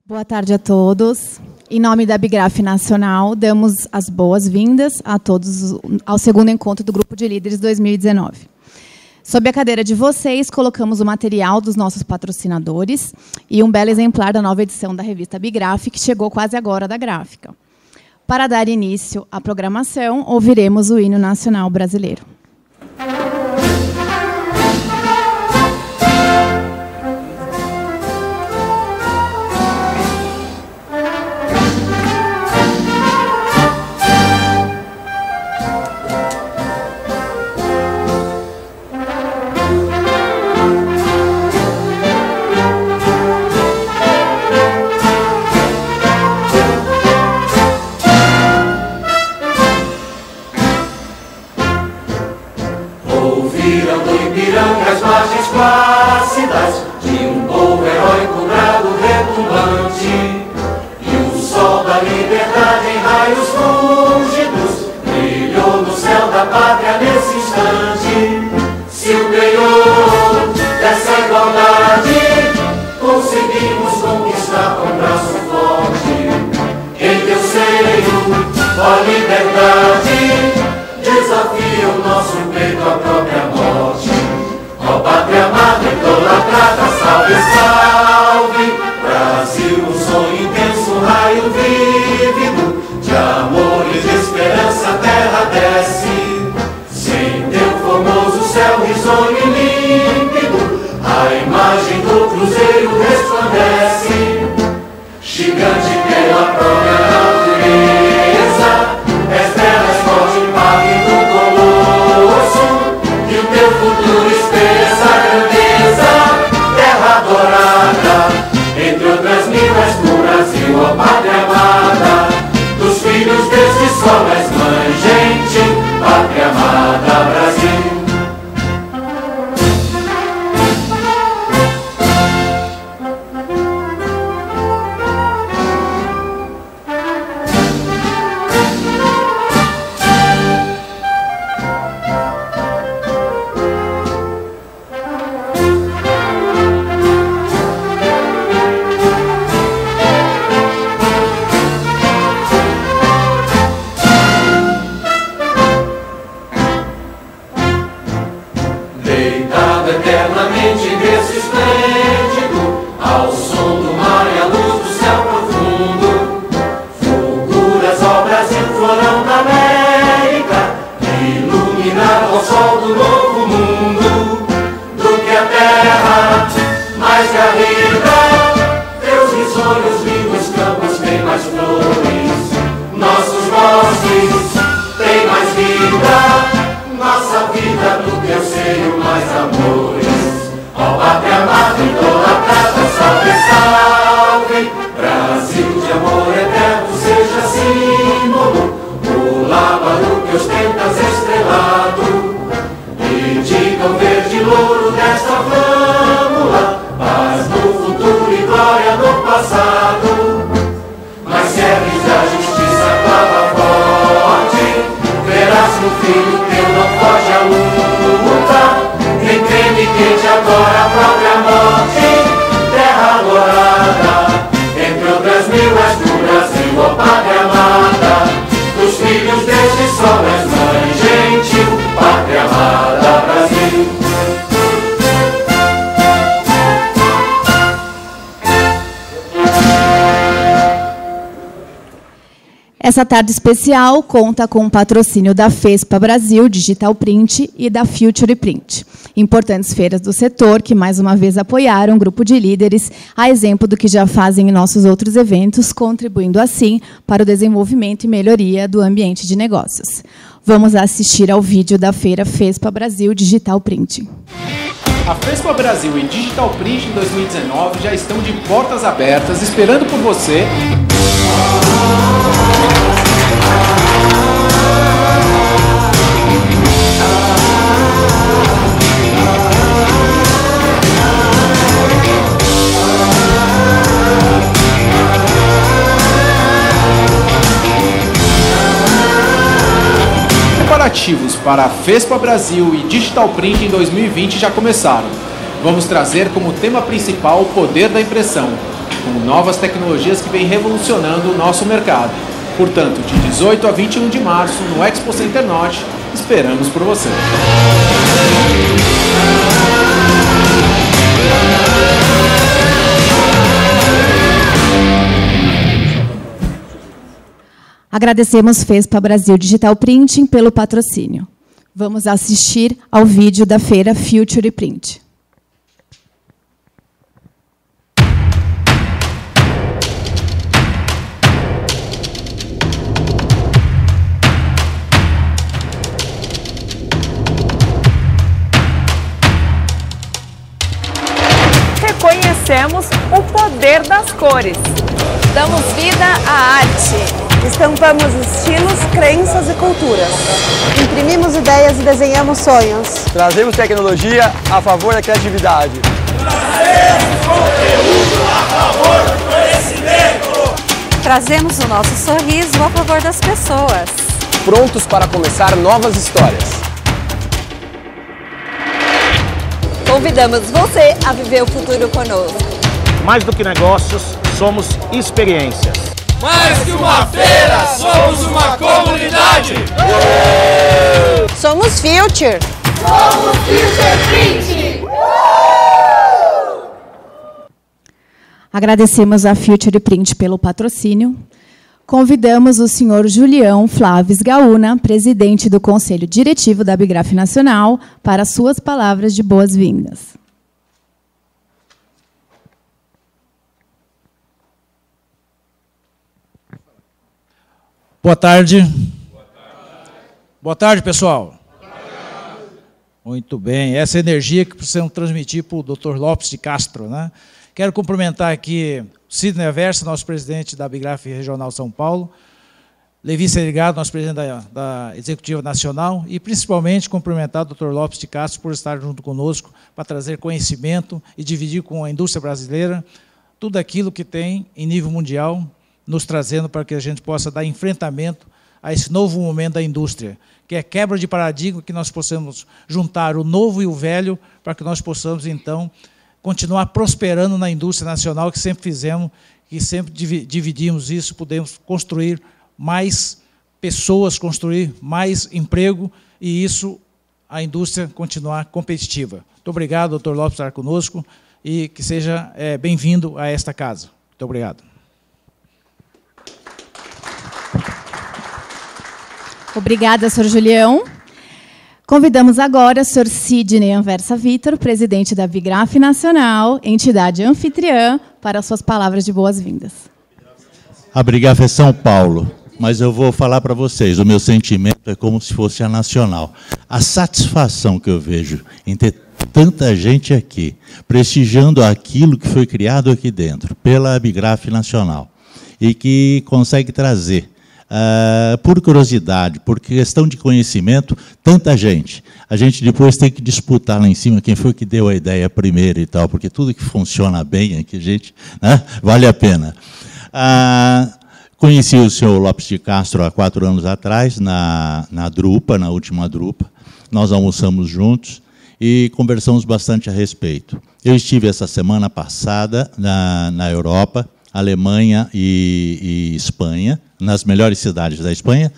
Boa tarde a todos. Em nome da Bigraf Nacional, damos as boas-vindas a todos ao segundo encontro do Grupo de Líderes 2019. Sob a cadeira de vocês, colocamos o material dos nossos patrocinadores e um belo exemplar da nova edição da revista Bigraf, que chegou quase agora da gráfica. Para dar início à programação, ouviremos o hino nacional brasileiro. Essa tarde especial conta com o patrocínio da FESPA Brasil, Digital Print e da Future Print, importantes feiras do setor que, mais uma vez, apoiaram o grupo de líderes, a exemplo do que já fazem em nossos outros eventos, contribuindo, assim, para o desenvolvimento e melhoria do ambiente de negócios. Vamos assistir ao vídeo da feira FESPA Brasil Digital Print. A FESPA Brasil e Digital Print em 2019 já estão de portas abertas, esperando por você. Preparativos para a FESPA Brasil e Digital Print em 2020 já começaram. Vamos trazer como tema principal o poder da impressão. com novas tecnologias que vêm revolucionando o nosso mercado. Portanto, de 18 a 21 de março, no Expo Center Norte, esperamos por você. Agradecemos FESPA Brasil Digital Printing pelo patrocínio. Vamos assistir ao vídeo da feira Future Print. Reconhecemos o poder das cores. Damos vida à arte. Estampamos estilos, crenças e culturas. Imprimimos ideias e desenhamos sonhos. Trazemos tecnologia a favor da criatividade. Trazemos conteúdo a favor do conhecimento. Trazemos o nosso sorriso a favor das pessoas. Prontos para começar novas histórias. Convidamos você a viver o futuro conosco. Mais do que negócios, somos experiências. Mais que uma feira, somos uma comunidade! Somos Future! Somos Future Print! Agradecemos a Future Print pelo patrocínio. Convidamos o senhor Julião Flávio Gaúna, presidente do Conselho Diretivo da Abigraf Nacional, para suas palavras de boas-vindas. Boa tarde. Boa tarde, pessoal. Muito bem. Essa energia que precisamos transmitir para o Dr. Lopes de Castro, né? Quero cumprimentar aqui o Sidney Aversa, nosso presidente da Abigraf Regional São Paulo, Levi Serigado, nosso presidente da Executiva Nacional, e principalmente cumprimentar o Dr. Lopes de Castro por estar junto conosco para trazer conhecimento e dividir com a indústria brasileira tudo aquilo que tem em nível mundial, nos trazendo para que a gente possa dar enfrentamento a esse novo momento da indústria, que é quebra de paradigma, que nós possamos juntar o novo e o velho, para que nós possamos, então, continuar prosperando na indústria nacional, que sempre fizemos, que sempre dividimos isso, podemos construir mais pessoas, construir mais emprego, e isso, a indústria continuar competitiva. Muito obrigado, doutor Lopes, por estar conosco, e que seja bem-vindo a esta casa. Muito obrigado. Obrigada, senhor Julião. Convidamos agora o senhor Sidney Aversa Vitor, presidente da Abigraf Nacional, entidade anfitriã, para suas palavras de boas-vindas. A Abigraf é São Paulo, mas eu vou falar para vocês, o meu sentimento é como se fosse a nacional. A satisfação que eu vejo em ter tanta gente aqui, prestigiando aquilo que foi criado aqui dentro, pela Abigraf Nacional, e que consegue trazer, por curiosidade, por questão de conhecimento, tanta gente. A gente depois tem que disputar lá em cima quem foi que deu a ideia primeiro e tal, porque tudo que funciona bem aqui, gente, né, vale a pena. Conheci o senhor Lopes de Castro há 4 anos atrás, na Drupa, na última Drupa. Nós almoçamos juntos e conversamos bastante a respeito. Eu estive essa semana passada na Europa, Alemanha e Espanha, nas melhores cidades da Espanha.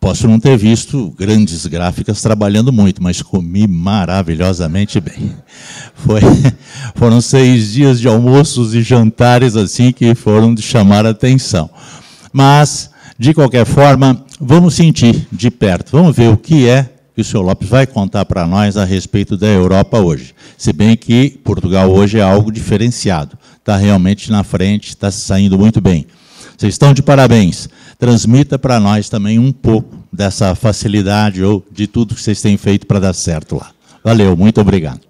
Posso não ter visto grandes gráficas trabalhando muito, mas comi maravilhosamente bem. Foram 6 dias de almoços e jantares assim que foram de chamar a atenção. Mas, de qualquer forma, vamos sentir de perto, vamos ver o que é que o senhor Lopes vai contar para nós a respeito da Europa hoje. Se bem que Portugal hoje é algo diferenciado, está realmente na frente, está saindo muito bem. Vocês estão de parabéns. Transmita para nós também um pouco dessa facilidade ou de tudo que vocês têm feito para dar certo lá. Valeu, muito obrigado.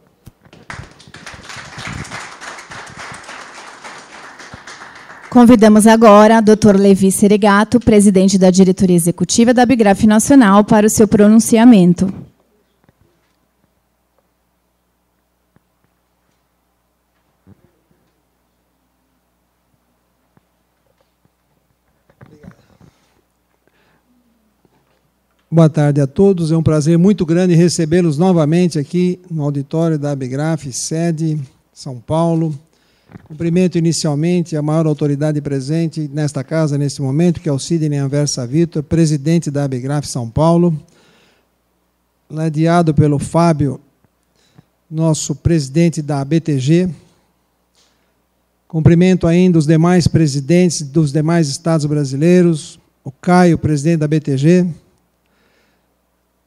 Convidamos agora o Dr. Levi Serigato, presidente da diretoria executiva da Abigraf Nacional, para o seu pronunciamento. Boa tarde a todos, é um prazer muito grande recebê-los novamente aqui no auditório da Abigraf, sede São Paulo. Cumprimento inicialmente a maior autoridade presente nesta casa, neste momento, que é o Sidney Anversa Vitor, presidente da Abigraf São Paulo, ladeado pelo Fábio, nosso presidente da ABTG. Cumprimento ainda os demais presidentes dos demais estados brasileiros, o Caio, presidente da ABTG,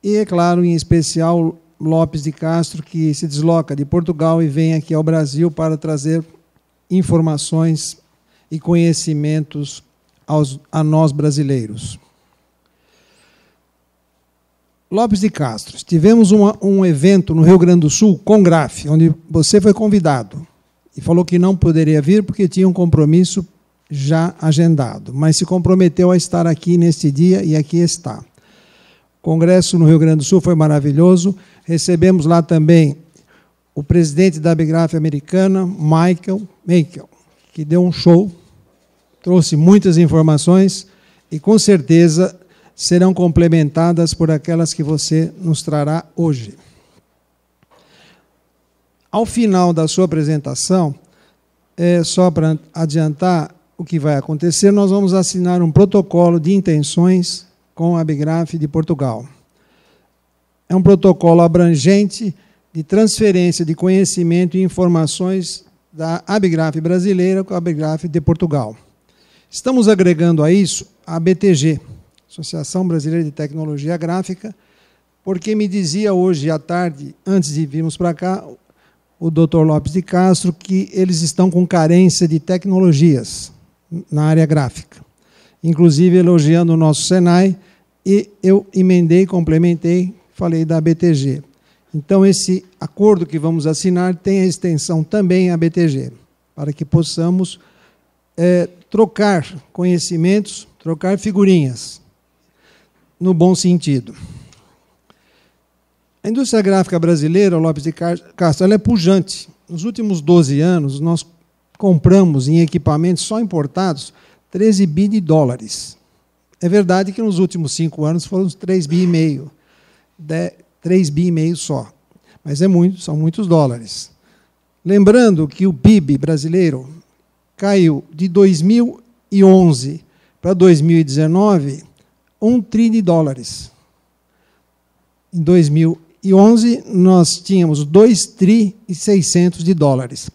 e, é claro, em especial, Lopes de Castro, que se desloca de Portugal e vem aqui ao Brasil para trazer informações e conhecimentos a nós brasileiros. Lopes de Castro, tivemos um evento no Rio Grande do Sul, Congraf, onde você foi convidado e falou que não poderia vir porque tinha um compromisso já agendado, mas se comprometeu a estar aqui neste dia e aqui está. O congresso no Rio Grande do Sul foi maravilhoso, recebemos lá também o presidente da Abigraf americana, Michael, que deu um show, trouxe muitas informações e, com certeza, serão complementadas por aquelas que você nos trará hoje. Ao final da sua apresentação, só para adiantar o que vai acontecer, nós vamos assinar um protocolo de intenções com a Abigraf de Portugal. É um protocolo abrangente de transferência de conhecimento e informações da Abigraf brasileira com a Abigraf de Portugal. Estamos agregando a isso a ABTG, Associação Brasileira de Tecnologia Gráfica, porque me dizia hoje à tarde, antes de virmos para cá, o Dr. Lopes de Castro, que eles estão com carência de tecnologias na área gráfica. Inclusive elogiando o nosso Senai, e eu emendei, complementei, falei da ABTG. Então, esse acordo que vamos assinar tem a extensão também à BTG, para que possamos trocar conhecimentos, trocar figurinhas, no bom sentido. A indústria gráfica brasileira, Lopes de Castro, ela é pujante. Nos últimos 12 anos, nós compramos em equipamentos só importados 13 bi de dólares. É verdade que nos últimos 5 anos foram 3,5 bi. 3,5 bi só, mas são muitos dólares. Lembrando que o PIB brasileiro caiu de 2011 para 2019 1 tri de dólares. Em 2011 nós tínhamos 2 tri e 600 de dólares,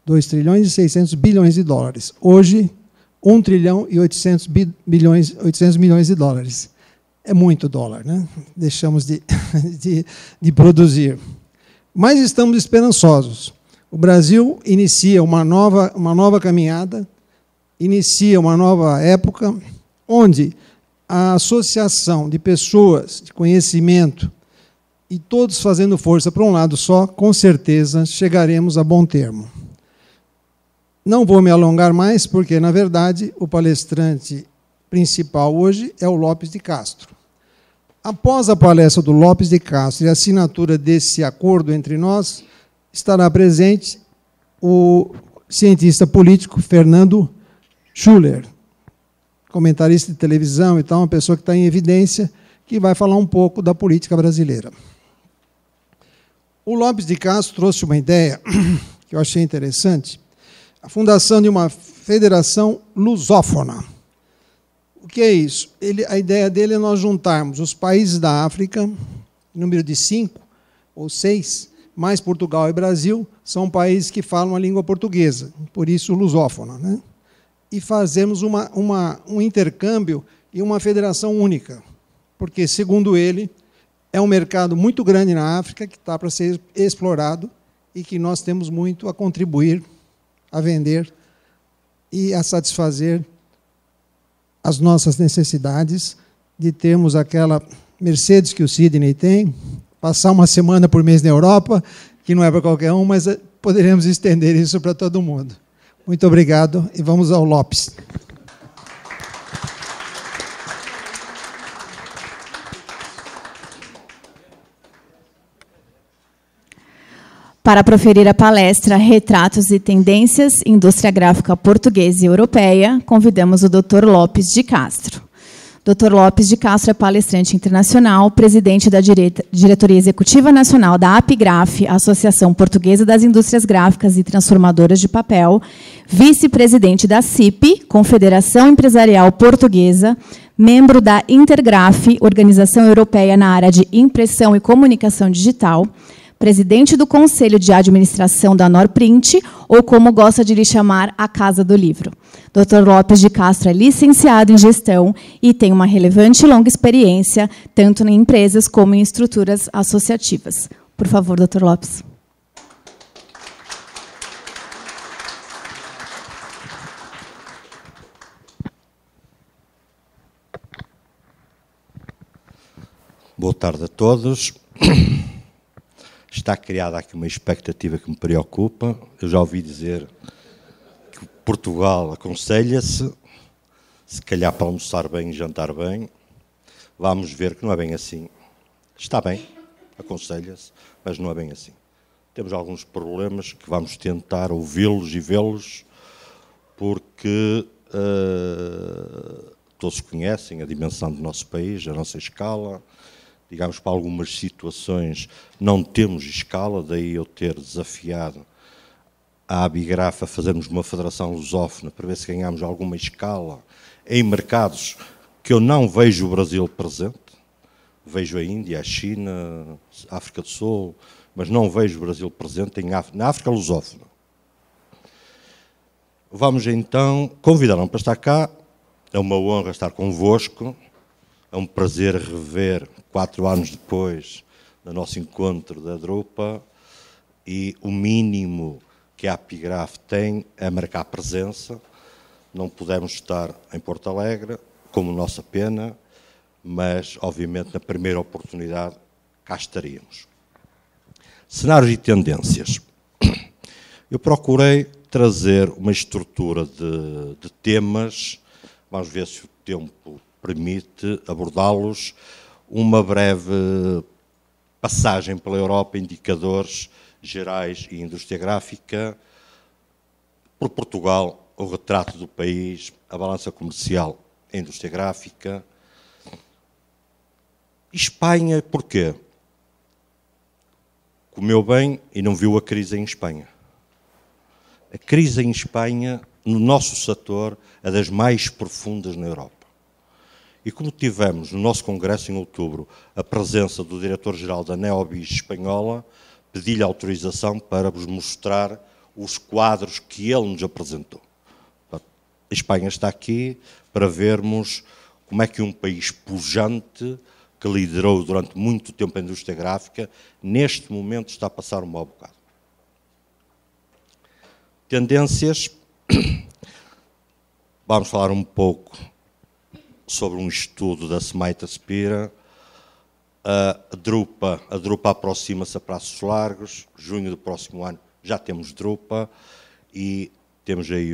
2 trilhões e 600 bilhões de dólares. Hoje 1 trilhão e 800 milhões de dólares. É muito dólar, né? Deixamos de produzir. Mas estamos esperançosos. O Brasil inicia uma nova caminhada, inicia uma nova época, onde a associação de pessoas, de conhecimento, e todos fazendo força para um lado só, com certeza chegaremos a bom termo. Não vou me alongar mais, porque, na verdade, o palestrante principal hoje é o Lopes de Castro. Após a palestra do Lopes de Castro e a assinatura desse acordo entre nós, estará presente o cientista político Fernando Schuller, comentarista de televisão e tal, uma pessoa que está em evidência, que vai falar um pouco da política brasileira. O Lopes de Castro trouxe uma ideia que eu achei interessante, a fundação de uma federação lusófona. O que é isso? A ideia dele é nós juntarmos os países da África, número de 5 ou 6, mais Portugal e Brasil, são países que falam a língua portuguesa, por isso lusófona, né? E fazemos um intercâmbio e uma federação única, porque, segundo ele, é um mercado muito grande na África que está para ser explorado e que nós temos muito a contribuir, a vender e a satisfazer as nossas necessidades de termos aquela Mercedes que o Sidney tem, passar uma semana por mês na Europa, que não é para qualquer um, mas poderemos estender isso para todo mundo. Muito obrigado e vamos ao Lopes. Para proferir a palestra Retratos e Tendências, Indústria Gráfica Portuguesa e Europeia, convidamos o Dr. Lopes de Castro. Dr. Lopes de Castro é palestrante internacional, presidente da Diretoria Executiva Nacional da APIGRAF, Associação Portuguesa das Indústrias Gráficas e Transformadoras de Papel, vice-presidente da CIP, Confederação Empresarial Portuguesa, membro da Intergraf, Organização Europeia na área de impressão e comunicação digital, presidente do Conselho de Administração da Norprint, ou como gosta de lhe chamar, a Casa do Livro. Dr. Lopes de Castro é licenciado em gestão e tem uma relevante e longa experiência, tanto em empresas como em estruturas associativas. Por favor, Dr. Lopes. Boa tarde a todos. Está criada aqui uma expectativa que me preocupa. Eu já ouvi dizer que Portugal aconselha-se, se calhar para almoçar bem e jantar bem. Vamos ver que não é bem assim. Está bem, aconselha-se, mas não é bem assim. Temos alguns problemas que vamos tentar ouvi-los e vê-los, porque todos conhecem a dimensão do nosso país, a nossa escala. Digamos, para algumas situações não temos escala, daí eu ter desafiado a ABIGRAF a fazermos uma federação lusófona para ver se ganhamos alguma escala em mercados que eu não vejo o Brasil presente. Vejo a Índia, a China, a África do Sul, mas não vejo o Brasil presente na África lusófona. Vamos então, convidaram para estar cá, é uma honra estar convosco. É um prazer rever, 4 anos depois do nosso encontro da Drupa, e o mínimo que a APIGRAF tem é marcar presença. Não pudemos estar em Porto Alegre, como nossa pena, mas, obviamente, na primeira oportunidade, cá estaríamos. Cenários e tendências. Eu procurei trazer uma estrutura de temas, vamos ver se o tempo permite abordá-los, uma breve passagem pela Europa, indicadores gerais e indústria gráfica, por Portugal, o retrato do país, a balança comercial e a indústria gráfica. Espanha, porquê? Comeu bem e não viu a crise em Espanha. A crise em Espanha, no nosso setor, é das mais profundas na Europa. E como tivemos no nosso congresso em outubro a presença do diretor-geral da Neobis espanhola, pedi-lhe autorização para vos mostrar os quadros que ele nos apresentou. A Espanha está aqui para vermos como é que um país pujante, que liderou durante muito tempo a indústria gráfica, neste momento está a passar um mau bocado. Tendências. Vamos falar um pouco sobre um estudo da Smith Spira. A Drupa aproxima-se a prazos largos. Junho do próximo ano já temos Drupa e temos aí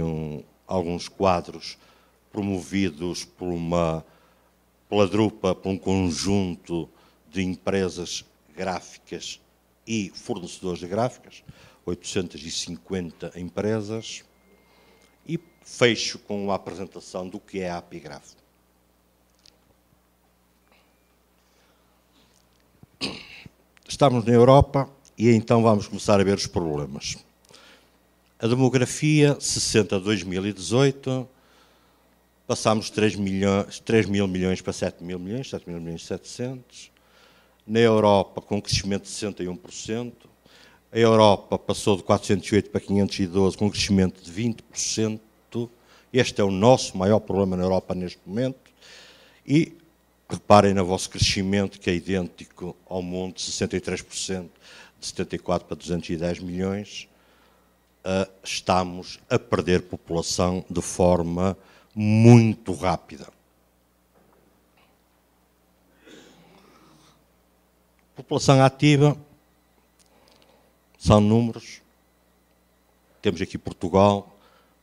alguns quadros promovidos pela Drupa, por um conjunto de empresas gráficas e fornecedores de gráficas, 850 empresas, e fecho com a apresentação do que é a APIGRAF. Estamos na Europa e então vamos começar a ver os problemas. A demografia, 60 a 2018, passámos 3 mil milhões para 7 mil milhões, 7 mil milhões e 700. Na Europa, com um crescimento de 61%. A Europa passou de 408 para 512, com um crescimento de 20%. Este é o nosso maior problema na Europa neste momento. E reparem no vosso crescimento, que é idêntico ao mundo, de 63%, de 74 para 210 milhões. Estamos a perder população de forma muito rápida. População ativa, são números. Temos aqui Portugal.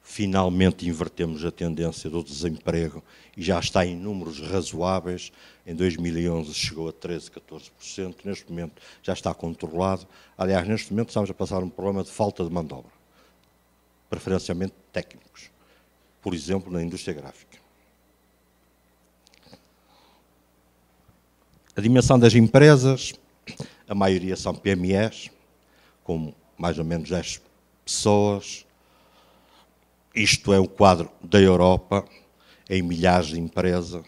Finalmente invertemos a tendência do desemprego e já está em números razoáveis. Em 2011 chegou a 13%, 14%. Neste momento já está controlado. Aliás, neste momento estamos a passar um problema de falta de mão de obra, preferencialmente técnicos, por exemplo, na indústria gráfica. A dimensão das empresas, a maioria são PMEs, com mais ou menos 10 pessoas. Isto é o quadro da Europa, em milhares de empresas,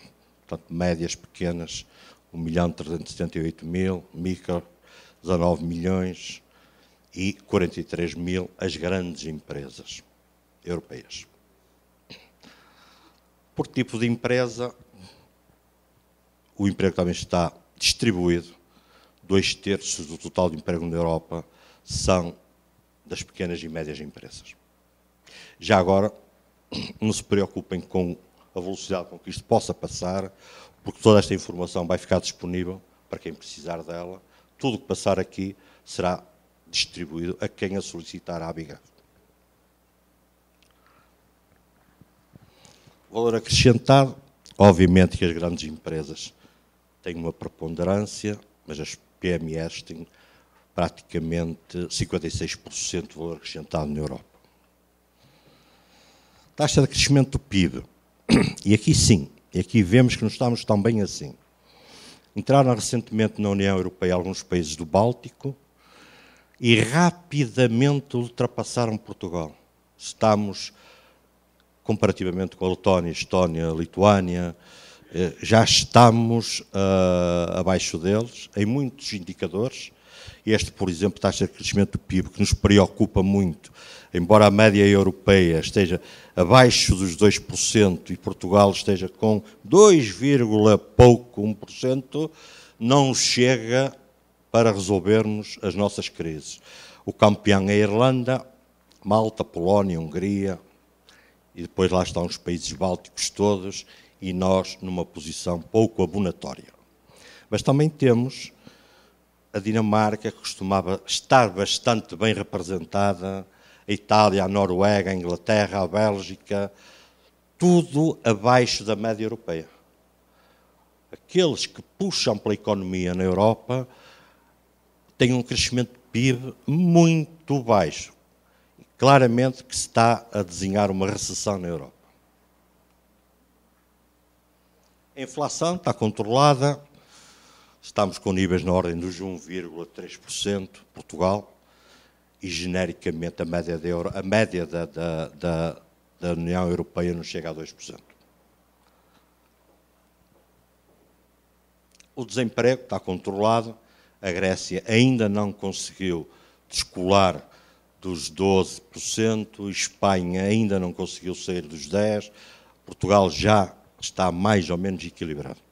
portanto, médias, pequenas, 1.378.000, micro, 19 milhões e 43 mil as grandes empresas europeias. Por tipo de empresa, o emprego também está distribuído. 2/3 do total de emprego na Europa são das pequenas e médias empresas. Já agora, não se preocupem com a velocidade com que isto possa passar, porque toda esta informação vai ficar disponível para quem precisar dela. Tudo o que passar aqui será distribuído a quem a solicitar à Abigraf. Valor acrescentado, obviamente que as grandes empresas têm uma preponderância, mas as PMEs têm praticamente 56% de valor acrescentado na Europa. Taxa de crescimento do PIB. E aqui sim, e aqui vemos que não estamos tão bem assim. Entraram recentemente na União Europeia alguns países do Báltico e rapidamente ultrapassaram Portugal. Estamos, comparativamente com a Letónia, Estónia, Lituânia, já estamos abaixo deles em muitos indicadores. Este, por exemplo, taxa de crescimento do PIB, que nos preocupa muito, embora a média europeia esteja abaixo dos 2% e Portugal esteja com 2, pouco, 1%, não chega para resolvermos as nossas crises. O campeão é a Irlanda, Malta, Polónia, Hungria, e depois lá estão os países bálticos todos, e nós numa posição pouco abonatória. Mas também temos a Dinamarca, que costumava estar bastante bem representada, a Itália, a Noruega, a Inglaterra, a Bélgica, tudo abaixo da média europeia. Aqueles que puxam pela economia na Europa têm um crescimento de PIB muito baixo. Claramente que se está a desenhar uma recessão na Europa. A inflação está controlada, estamos com níveis na ordem dos 1,3%, Portugal, e genericamente a média da União Europeia não chega a 2%. O desemprego está controlado, a Grécia ainda não conseguiu descolar dos 12%, Espanha ainda não conseguiu sair dos 10%, Portugal já está mais ou menos equilibrado.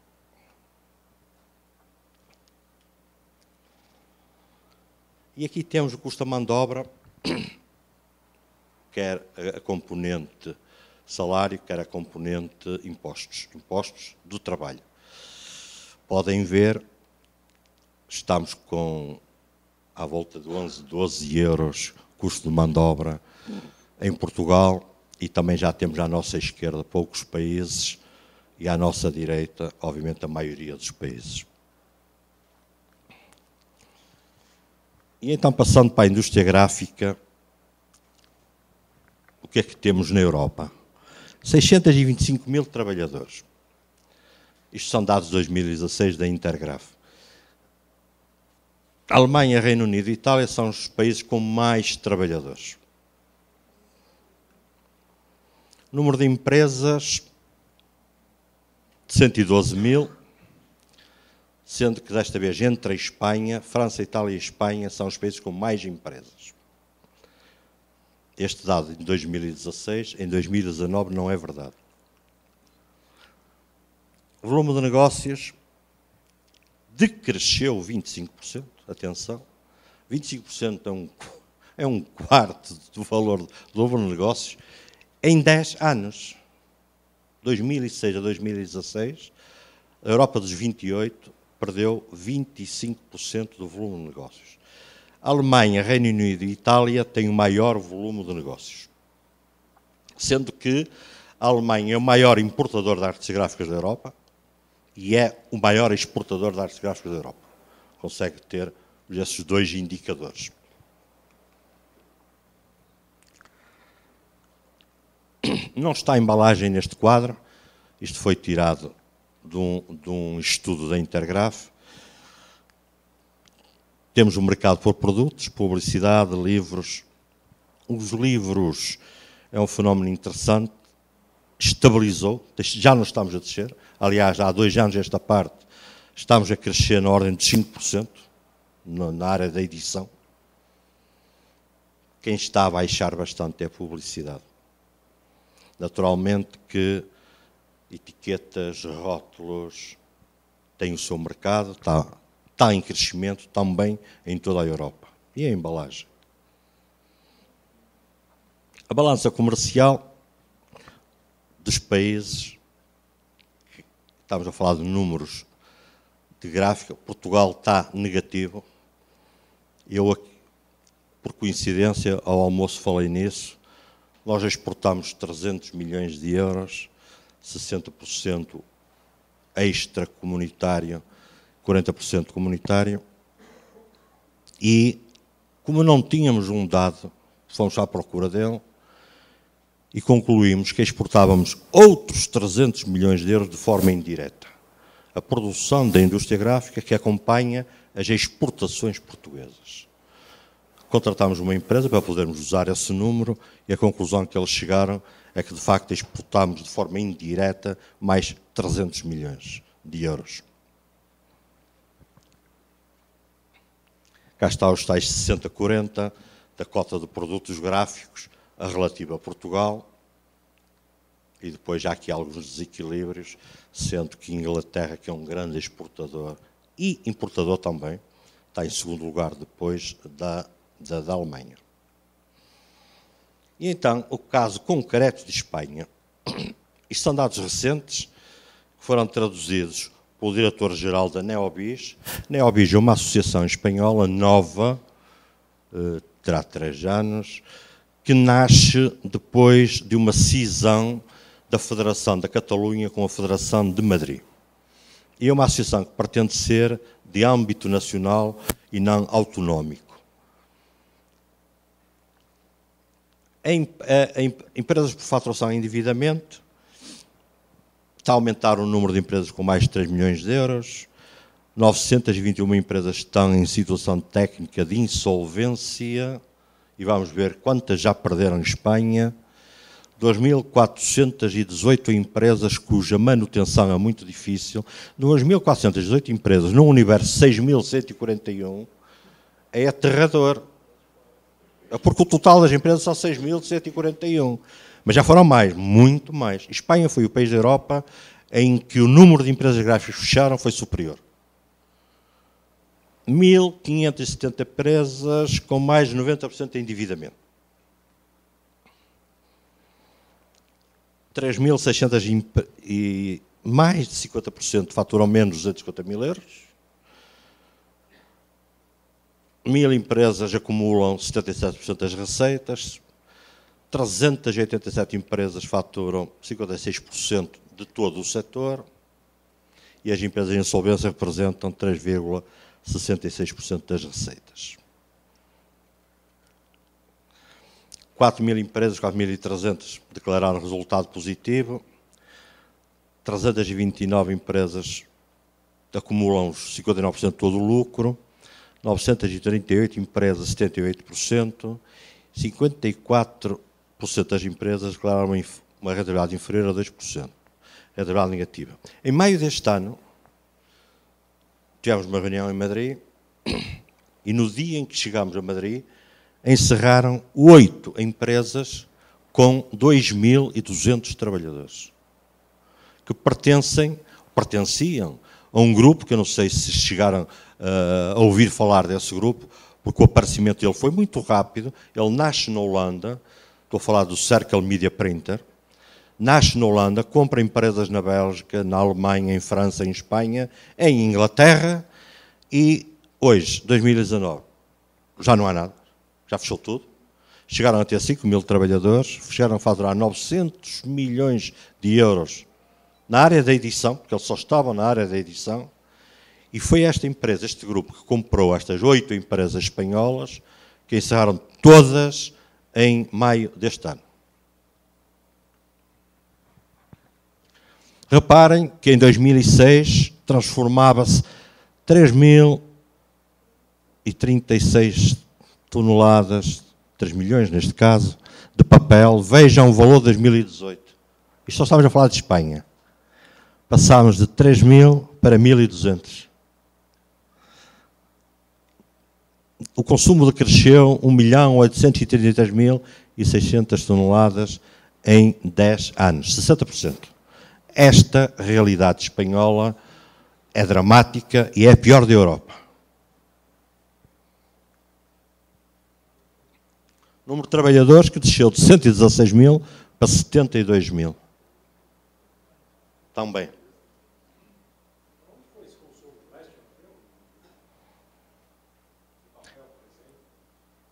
E aqui temos o custo da mão de obra, quer a componente salário, quer a componente impostos do trabalho. Podem ver, estamos com à volta de 11, 12 euros custo de mão de obra em Portugal, e também já temos à nossa esquerda poucos países e à nossa direita, obviamente, a maioria dos países. E então, passando para a indústria gráfica, o que é que temos na Europa? 625 mil trabalhadores. Isto são dados de 2016 da Intergraph. A Alemanha, Reino Unido e Itália são os países com mais trabalhadores. Número de empresas, 112 mil, sendo que desta vez entre a Espanha, França, Itália e Espanha são os países com mais empresas. Este dado em 2016, em 2019 não é verdade. O volume de negócios decresceu 25%, atenção, 25% é um quarto do valor do volume de negócios em 10 anos. 2006 a 2016, a Europa dos 28 perdeu 25% do volume de negócios. A Alemanha, Reino Unido e Itália têm o maior volume de negócios, sendo que a Alemanha é o maior importador de artes gráficas da Europa e é o maior exportador de artes gráficas da Europa. Consegue ter esses dois indicadores. Não está a embalagem neste quadro, isto foi tirado de um estudo da Intergraph, Temos um mercado por produtos, publicidade, livros. Os livros é um fenómeno interessante, estabilizou, já não estamos a descer. Aliás, há 2 anos esta parte, estamos a crescer na ordem de 5% na área da edição. Quem está a baixar bastante é a publicidade. Naturalmente que etiquetas, rótulos, têm o seu mercado, está em crescimento também em toda a Europa. E a embalagem? A balança comercial dos países, estamos a falar de números de gráfica, Portugal está negativo. Eu, por coincidência, ao almoço falei nisso. Nós exportamos 300 milhões de euros, 60% extracomunitário, 40% comunitário. E, como não tínhamos um dado, fomos à procura dele e concluímos que exportávamos outros 300 milhões de euros de forma indireta. A produção da indústria gráfica que acompanha as exportações portuguesas. Contratámos uma empresa para podermos usar esse número e a conclusão que eles chegaram é que, de facto, exportámos de forma indireta mais 300 milhões de euros. Cá está os tais 60-40 da cota de produtos gráficos, a relativa a Portugal. E depois já há aqui alguns desequilíbrios, sendo que Inglaterra, que é um grande exportador e importador também, está em segundo lugar depois da Alemanha. E então, o caso concreto de Espanha, isto são dados recentes, que foram traduzidos pelo diretor-geral da Neobis. Neobis é uma associação espanhola nova, terá 3 anos, que nasce depois de uma cisão da Federação da Catalunha com a Federação de Madrid. E é uma associação que pretende ser de âmbito nacional e não autonómico. Empresas por faturação e endividamento, está a aumentar o número de empresas com mais de 3 milhões de euros, 921 empresas estão em situação técnica de insolvência, e vamos ver quantas já perderam em Espanha, 2.418 empresas cuja manutenção é muito difícil, 2.418 empresas num universo de 6.141 é aterrador. Porque o total das empresas são 6.141. Mas já foram mais, muito mais. Espanha foi o país da Europa em que o número de empresas gráficas que fecharam foi superior. 1.570 empresas com mais de 90% de endividamento. 3.600 e mais de 50% faturam menos de 250 mil euros. 1.000 empresas acumulam 77% das receitas. 387 empresas faturam 56% de todo o setor. E as empresas em insolvência representam 3,66% das receitas. 4.000 empresas, 4.300 declararam resultado positivo, 329 empresas acumulam os 59% de todo o lucro, 938 empresas, 78%, 54% das empresas declararam uma rentabilidade inferior a 2%, rentabilidade negativa. Em maio deste ano, tivemos uma reunião em Madrid e no dia em que chegámos a Madrid, encerraram 8 empresas com 2.200 trabalhadores, que pertenciam a um grupo, que eu não sei se chegaram a ouvir falar desse grupo, porque o aparecimento dele foi muito rápido. Ele nasce na Holanda, estou a falar do Circle Media Printer, nasce na Holanda, compra empresas na Bélgica, na Alemanha, em França, em Espanha, em Inglaterra, e hoje, 2019, já não há nada. Já fechou tudo. Chegaram a ter 5.000 trabalhadores, chegaram a faturar 900 milhões de euros na área da edição, porque eles só estavam na área da edição, e foi esta empresa, este grupo, que comprou estas 8 empresas espanholas, que encerraram todas em maio deste ano. Reparem que em 2006 transformava-se 3.000 336 toneladas, 3 milhões neste caso, de papel. Vejam o valor de 2018. Isto só estamos a falar de Espanha. Passámos de 3.000 para 1.200. O consumo decresceu 1.833.600 toneladas em 10 anos, 60%. Esta realidade espanhola é dramática e é a pior da Europa. O número de trabalhadores que desceu de 116.000 para 72.000. Também.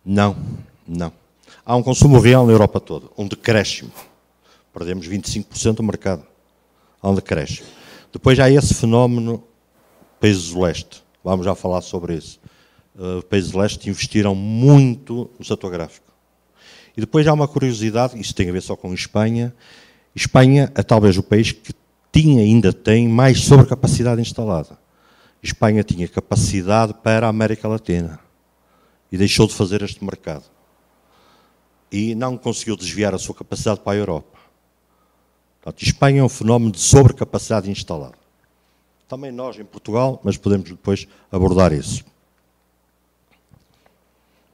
Não, não. Há um consumo real na Europa toda, um decréscimo. Perdemos 25% do mercado. Há um decréscimo. Depois há esse fenómeno, países do leste. Vamos já falar sobre isso. Países do leste investiram muito no setor gráfico. E depois há uma curiosidade, isso tem a ver só com Espanha. Espanha é talvez o país que tinha e ainda tem mais sobrecapacidade instalada. Espanha tinha capacidade para a América Latina e deixou de fazer este mercado. E não conseguiu desviar a sua capacidade para a Europa. Portanto, Espanha é um fenómeno de sobrecapacidade instalada. Também nós em Portugal, mas podemos depois abordar isso.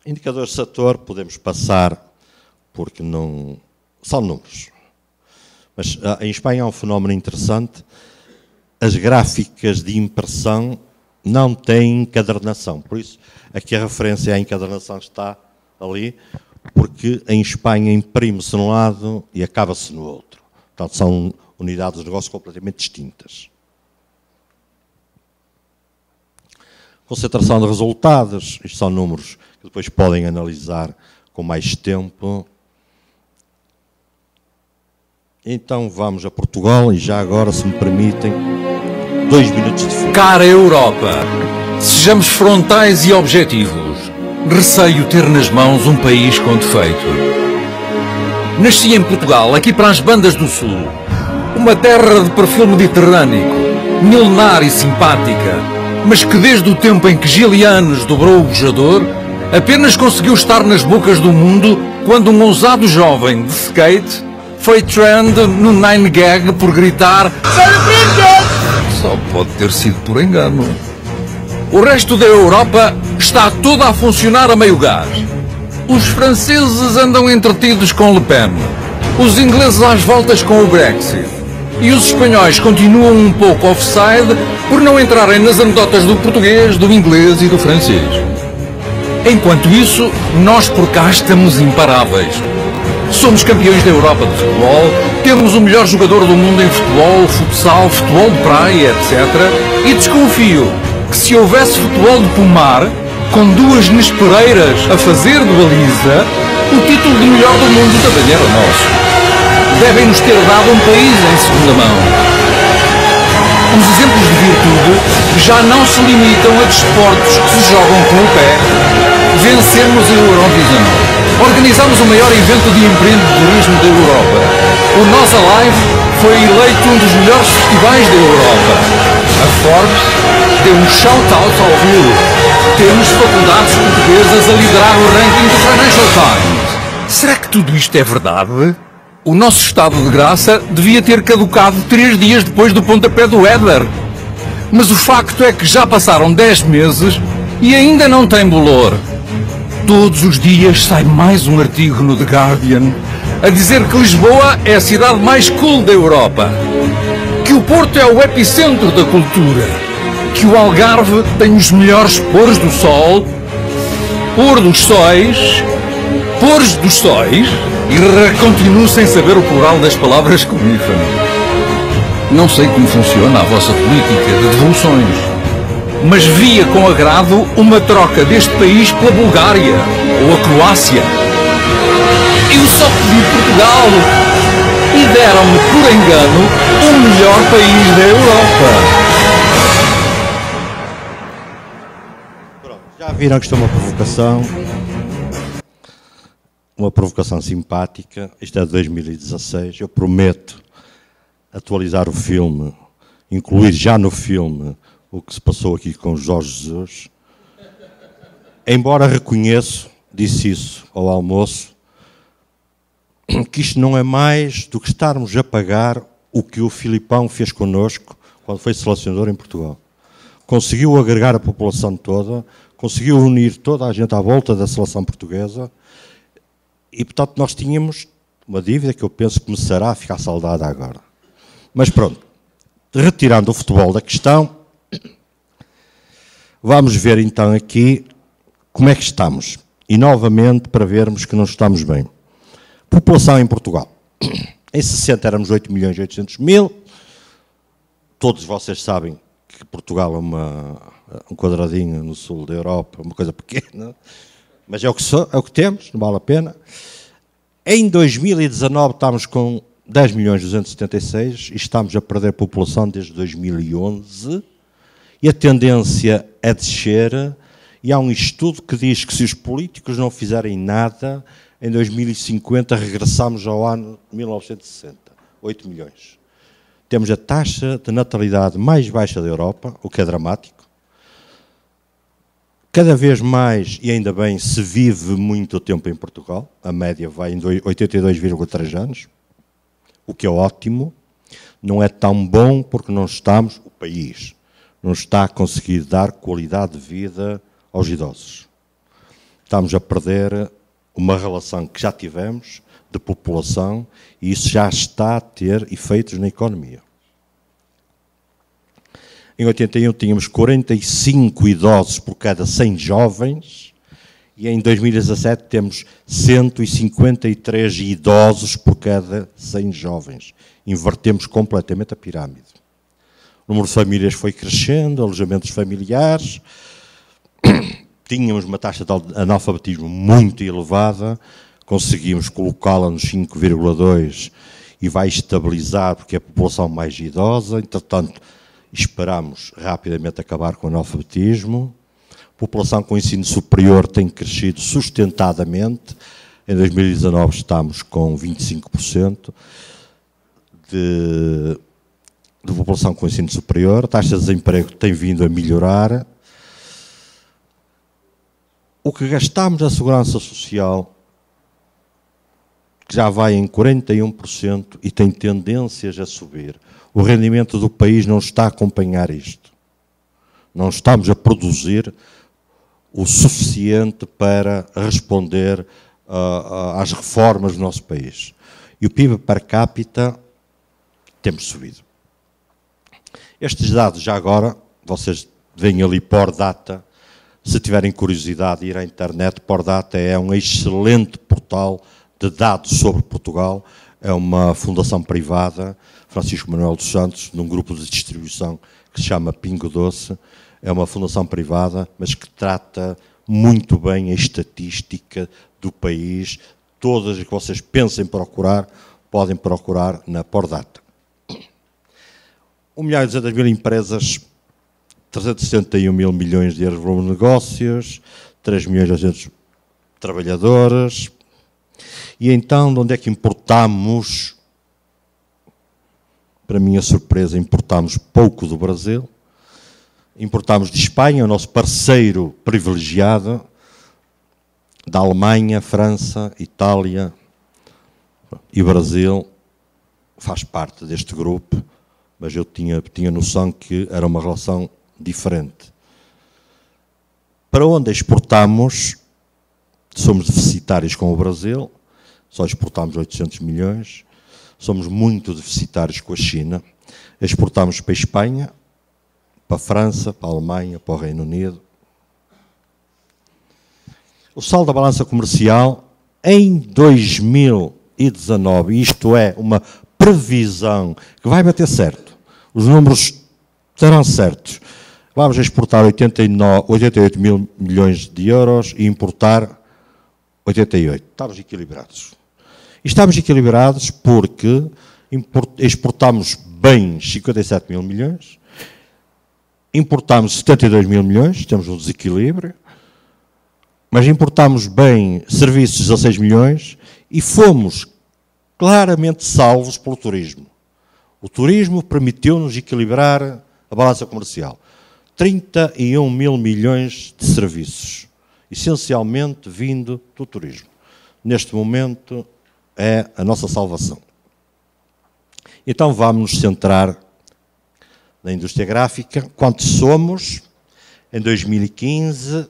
Indicadores de setor, podemos passar, porque não são números. Mas em Espanha há um fenómeno interessante. As gráficas de impressão não têm encadernação. Por isso, aqui a referência à encadernação está ali, porque em Espanha imprime-se num lado e acaba-se no outro. Portanto, são unidades de negócio completamente distintas. Concentração de resultados. Isto são números que depois podem analisar com mais tempo. Então vamos a Portugal e já agora, se me permitem, 2 minutos de fim. Cara Europa, sejamos frontais e objetivos. Receio ter nas mãos um país com defeito. Nasci em Portugal, aqui para as bandas do Sul. Uma terra de perfil mediterrâneo, milenar e simpática, mas que desde o tempo em que Gilianos dobrou o bojador, apenas conseguiu estar nas bocas do mundo quando um ousado jovem de skate foi trend no 9gag por gritar só pode ter sido por engano. O resto da Europa está toda a funcionar a meio gás. Os franceses andam entretidos com Le Pen, os ingleses às voltas com o Brexit e os espanhóis continuam um pouco offside por não entrarem nas anedotas do português, do inglês e do francês. Enquanto isso, nós por cá estamos imparáveis. Somos campeões da Europa de futebol, temos o melhor jogador do mundo em futebol, futsal, futebol de praia, etc. E desconfio que se houvesse futebol de pomar, com 2 Nespereiras a fazer de baliza, o título de melhor do mundo também era nosso. Devem-nos ter dado um país em segunda mão. Os exemplos de virtude já não se limitam a desportos que se jogam com o pé. Vencemos a Eurovisão. Organizamos o maior evento de empreendedorismo da Europa. O Nós Alive foi eleito um dos melhores festivais da Europa. A Forbes deu um shout-out ao Rio. Temos faculdades portuguesas a liderar o ranking do Financial Times. Será que tudo isto é verdade? O nosso estado de graça devia ter caducado 3 dias depois do pontapé do Éder. Mas o facto é que já passaram 10 meses e ainda não tem bolor. Todos os dias sai mais um artigo no The Guardian a dizer que Lisboa é a cidade mais cool da Europa, que o Porto é o epicentro da cultura, que o Algarve tem os melhores pôres do sol, pôr dos sóis, pôres dos sóis, e continuo sem saber o plural das palavras com hífen. Não sei como funciona a vossa política de devoluções, mas via com agrado uma troca deste país pela Bulgária ou a Croácia. Eu só pedi Portugal e deram-me por engano o melhor país da Europa. Pronto, já viram que isto é uma provocação simpática. Isto é de 2016. Eu prometo atualizar o filme, incluir já no filme o que se passou aqui com Jorge Jesus. embora reconheço, disse isso ao almoço, que isto não é mais do que estarmos a pagar o que o Filipão fez connosco quando foi selecionador em Portugal. Conseguiu agregar a população toda, conseguiu unir toda a gente à volta da seleção portuguesa e, portanto, nós tínhamos uma dívida que eu penso que começará a ficar saldada agora. Mas pronto, retirando o futebol da questão, vamos ver então aqui como é que estamos. E novamente para vermos que não estamos bem. População em Portugal. Em 60 éramos 8.800.000. Todos vocês sabem que Portugal é um quadradinho no sul da Europa, uma coisa pequena. Mas é o que temos, não vale a pena. Em 2019 estamos com 10.276.000 e estamos a perder população desde 2011. E a tendência é descer. E há um estudo que diz que se os políticos não fizerem nada, em 2050 regressamos ao ano 1960, 8 milhões. Temos a taxa de natalidade mais baixa da Europa, o que é dramático. Cada vez mais, e ainda bem, se vive muito tempo em Portugal. A média vai em 82,3 anos, o que é ótimo. Não é tão bom porque não estamos, o país não está a conseguir dar qualidade de vida aos idosos. Estamos a perder uma relação que já tivemos de população e isso já está a ter efeitos na economia. Em 81 tínhamos 45 idosos por cada 100 jovens e em 2017 temos 153 idosos por cada 100 jovens. Invertemos completamente a pirâmide. O número de famílias foi crescendo, alojamentos familiares. Tínhamos uma taxa de analfabetismo muito elevada, conseguimos colocá-la nos 5,2 e vai estabilizar porque é a população mais idosa. Entretanto, esperamos rapidamente acabar com o analfabetismo. A população com ensino superior tem crescido sustentadamente. Em 2019 estamos com 25% de população com ensino superior. A taxa de desemprego tem vindo a melhorar. O que gastamos na segurança social, que já vai em 41% e tem tendências a subir. O rendimento do país não está a acompanhar isto. Não estamos a produzir o suficiente para responder às reformas do nosso país. E o PIB per capita temos subido. Estes dados, já agora, vocês veem ali por data. Se tiverem curiosidade de ir à internet, Pordata é um excelente portal de dados sobre Portugal. É uma fundação privada, Francisco Manuel dos Santos, num grupo de distribuição que se chama Pingo Doce. É uma fundação privada, mas que trata muito bem a estatística do país. Todas as que vocês pensem procurar, podem procurar na Pordata. 1.200.000 empresas, 371 mil milhões de euros de volume de negócios, 3.200.000 trabalhadores. E então, de onde é que importamos? Para minha surpresa, importamos pouco do Brasil. Importamos de Espanha, o nosso parceiro privilegiado, da Alemanha, França, Itália e Brasil. Faz parte deste grupo, mas eu tinha noção que era uma relação diferente. Para onde exportamos, somos deficitários com o Brasil, só exportamos 800 milhões, somos muito deficitários com a China, exportamos para a Espanha, para a França, para a Alemanha, para o Reino Unido. O saldo da balança comercial em 2019, isto é uma previsão que vai bater certo, os números estarão certos. Vamos exportar 88 mil milhões de euros e importar 88. Estamos equilibrados. E estamos equilibrados porque exportamos bens 57 mil milhões, importamos 72 mil milhões, temos um desequilíbrio, mas importamos bem serviços 16 milhões e fomos claramente salvos pelo turismo. O turismo permitiu-nos equilibrar a balança comercial. 31 mil milhões de serviços essencialmente vindo do turismo. Neste momento é a nossa salvação. Então vamos nos centrar na indústria gráfica. Quantos somos? Em 2015,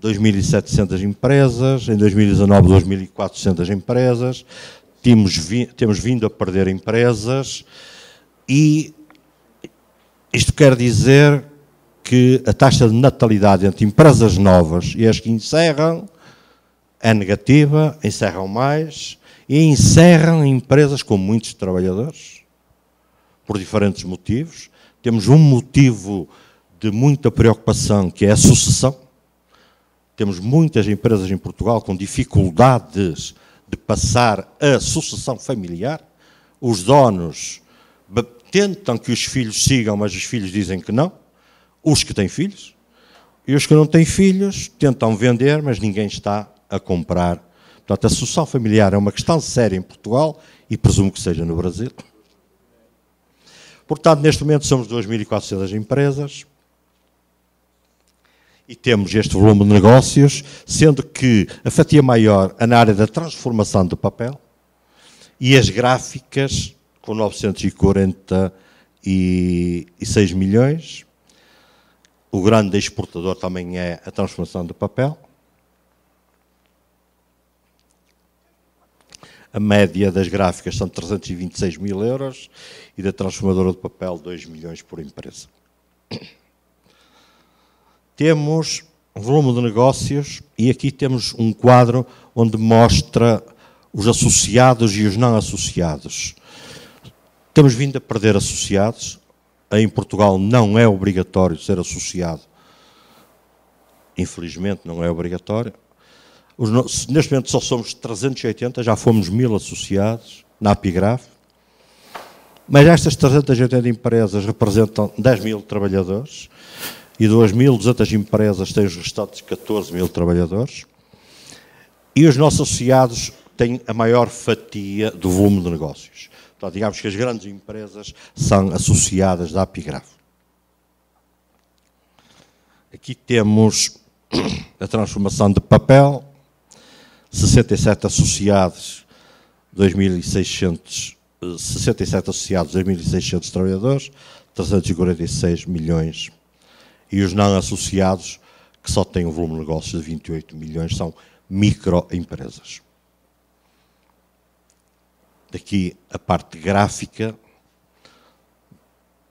2.700 empresas, em 2019, 2.400 empresas. Temos vindo a perder empresas e isto quer dizer que a taxa de natalidade entre empresas novas e as que encerram é negativa, encerram mais e encerram empresas com muitos trabalhadores, por diferentes motivos. Temos um motivo de muita preocupação, que é a sucessão. Temos muitas empresas em Portugal com dificuldades de passar a sucessão familiar. Os donos tentam que os filhos sigam, mas os filhos dizem que não. Os que têm filhos. E os que não têm filhos tentam vender, mas ninguém está a comprar. Portanto, a sucessão familiar é uma questão séria em Portugal e presumo que seja no Brasil. Portanto, neste momento somos 2.400 empresas e temos este volume de negócios, sendo que a fatia maior é na área da transformação do papel e as gráficas com 946 milhões. O grande exportador também é a transformação do papel. A média das gráficas são 326 mil euros e da transformadora de papel 2 milhões por empresa. Temos um volume de negócios e aqui temos um quadro onde mostra os associados e os não associados. Temos vindo a perder associados. Em Portugal não é obrigatório ser associado. Infelizmente não é obrigatório. Neste momento só somos 380, já fomos 1000 associados na Apigraf. Mas estas 380 empresas representam 10 mil trabalhadores e 2.200 empresas têm os restantes 14 mil trabalhadores. E os nossos associados têm a maior fatia do volume de negócios. Então, digamos que as grandes empresas são associadas da Apigraf. Aqui temos a transformação de papel, 67 associados, 2.600 trabalhadores, 346 milhões. E os não associados, que só têm um volume de negócios de 28 milhões, são microempresas. Daqui a parte gráfica,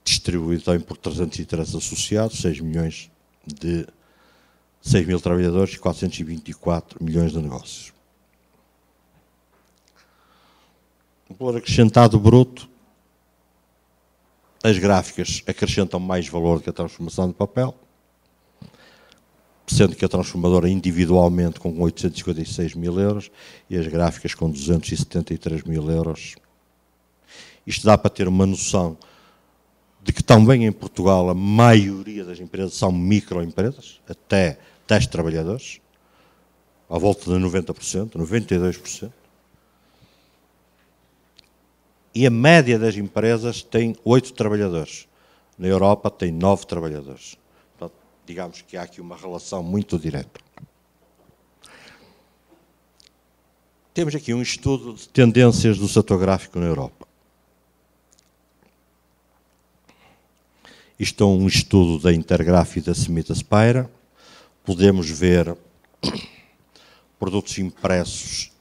distribuída também por 303 associados, 6 mil trabalhadores e 424 milhões de negócios. O valor acrescentado bruto, as gráficas acrescentam mais valor do que a transformação de papel, sendo que a transformadora individualmente com 856 mil euros e as gráficas com 273 mil euros. Isto dá para ter uma noção de que também em Portugal a maioria das empresas são microempresas, até 10 trabalhadores, à volta de 90%, 92%. E a média das empresas tem 8 trabalhadores. Na Europa tem 9 trabalhadores. Portanto, digamos que há aqui uma relação muito direta. Temos aqui um estudo de tendências do setor gráfico na Europa. Isto é um estudo da Intergraph e da Semita Spira. Podemos ver produtos impressos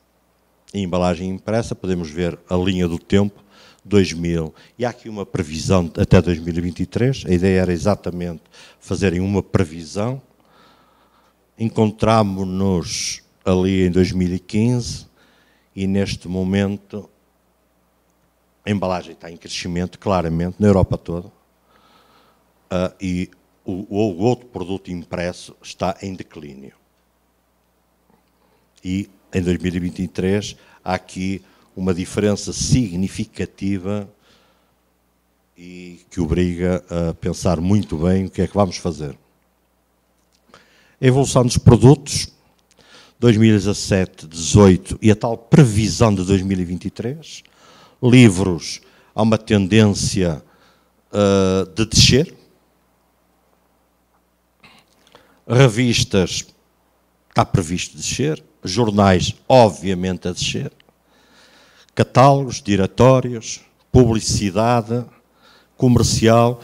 e embalagem impressa, podemos ver a linha do tempo, 2000, e há aqui uma previsão até 2023, a ideia era exatamente fazerem uma previsão. Encontramos-nos ali em 2015 e neste momento a embalagem está em crescimento, claramente, na Europa toda, e o outro produto impresso está em declínio. E em 2023 há aqui uma diferença significativa e que obriga a pensar muito bem o que é que vamos fazer. A evolução dos produtos, 2017, 2018 e a tal previsão de 2023. Livros, há uma tendência de descer. Revistas, está previsto descer, jornais, obviamente, a descer, catálogos, diretórios, publicidade, comercial.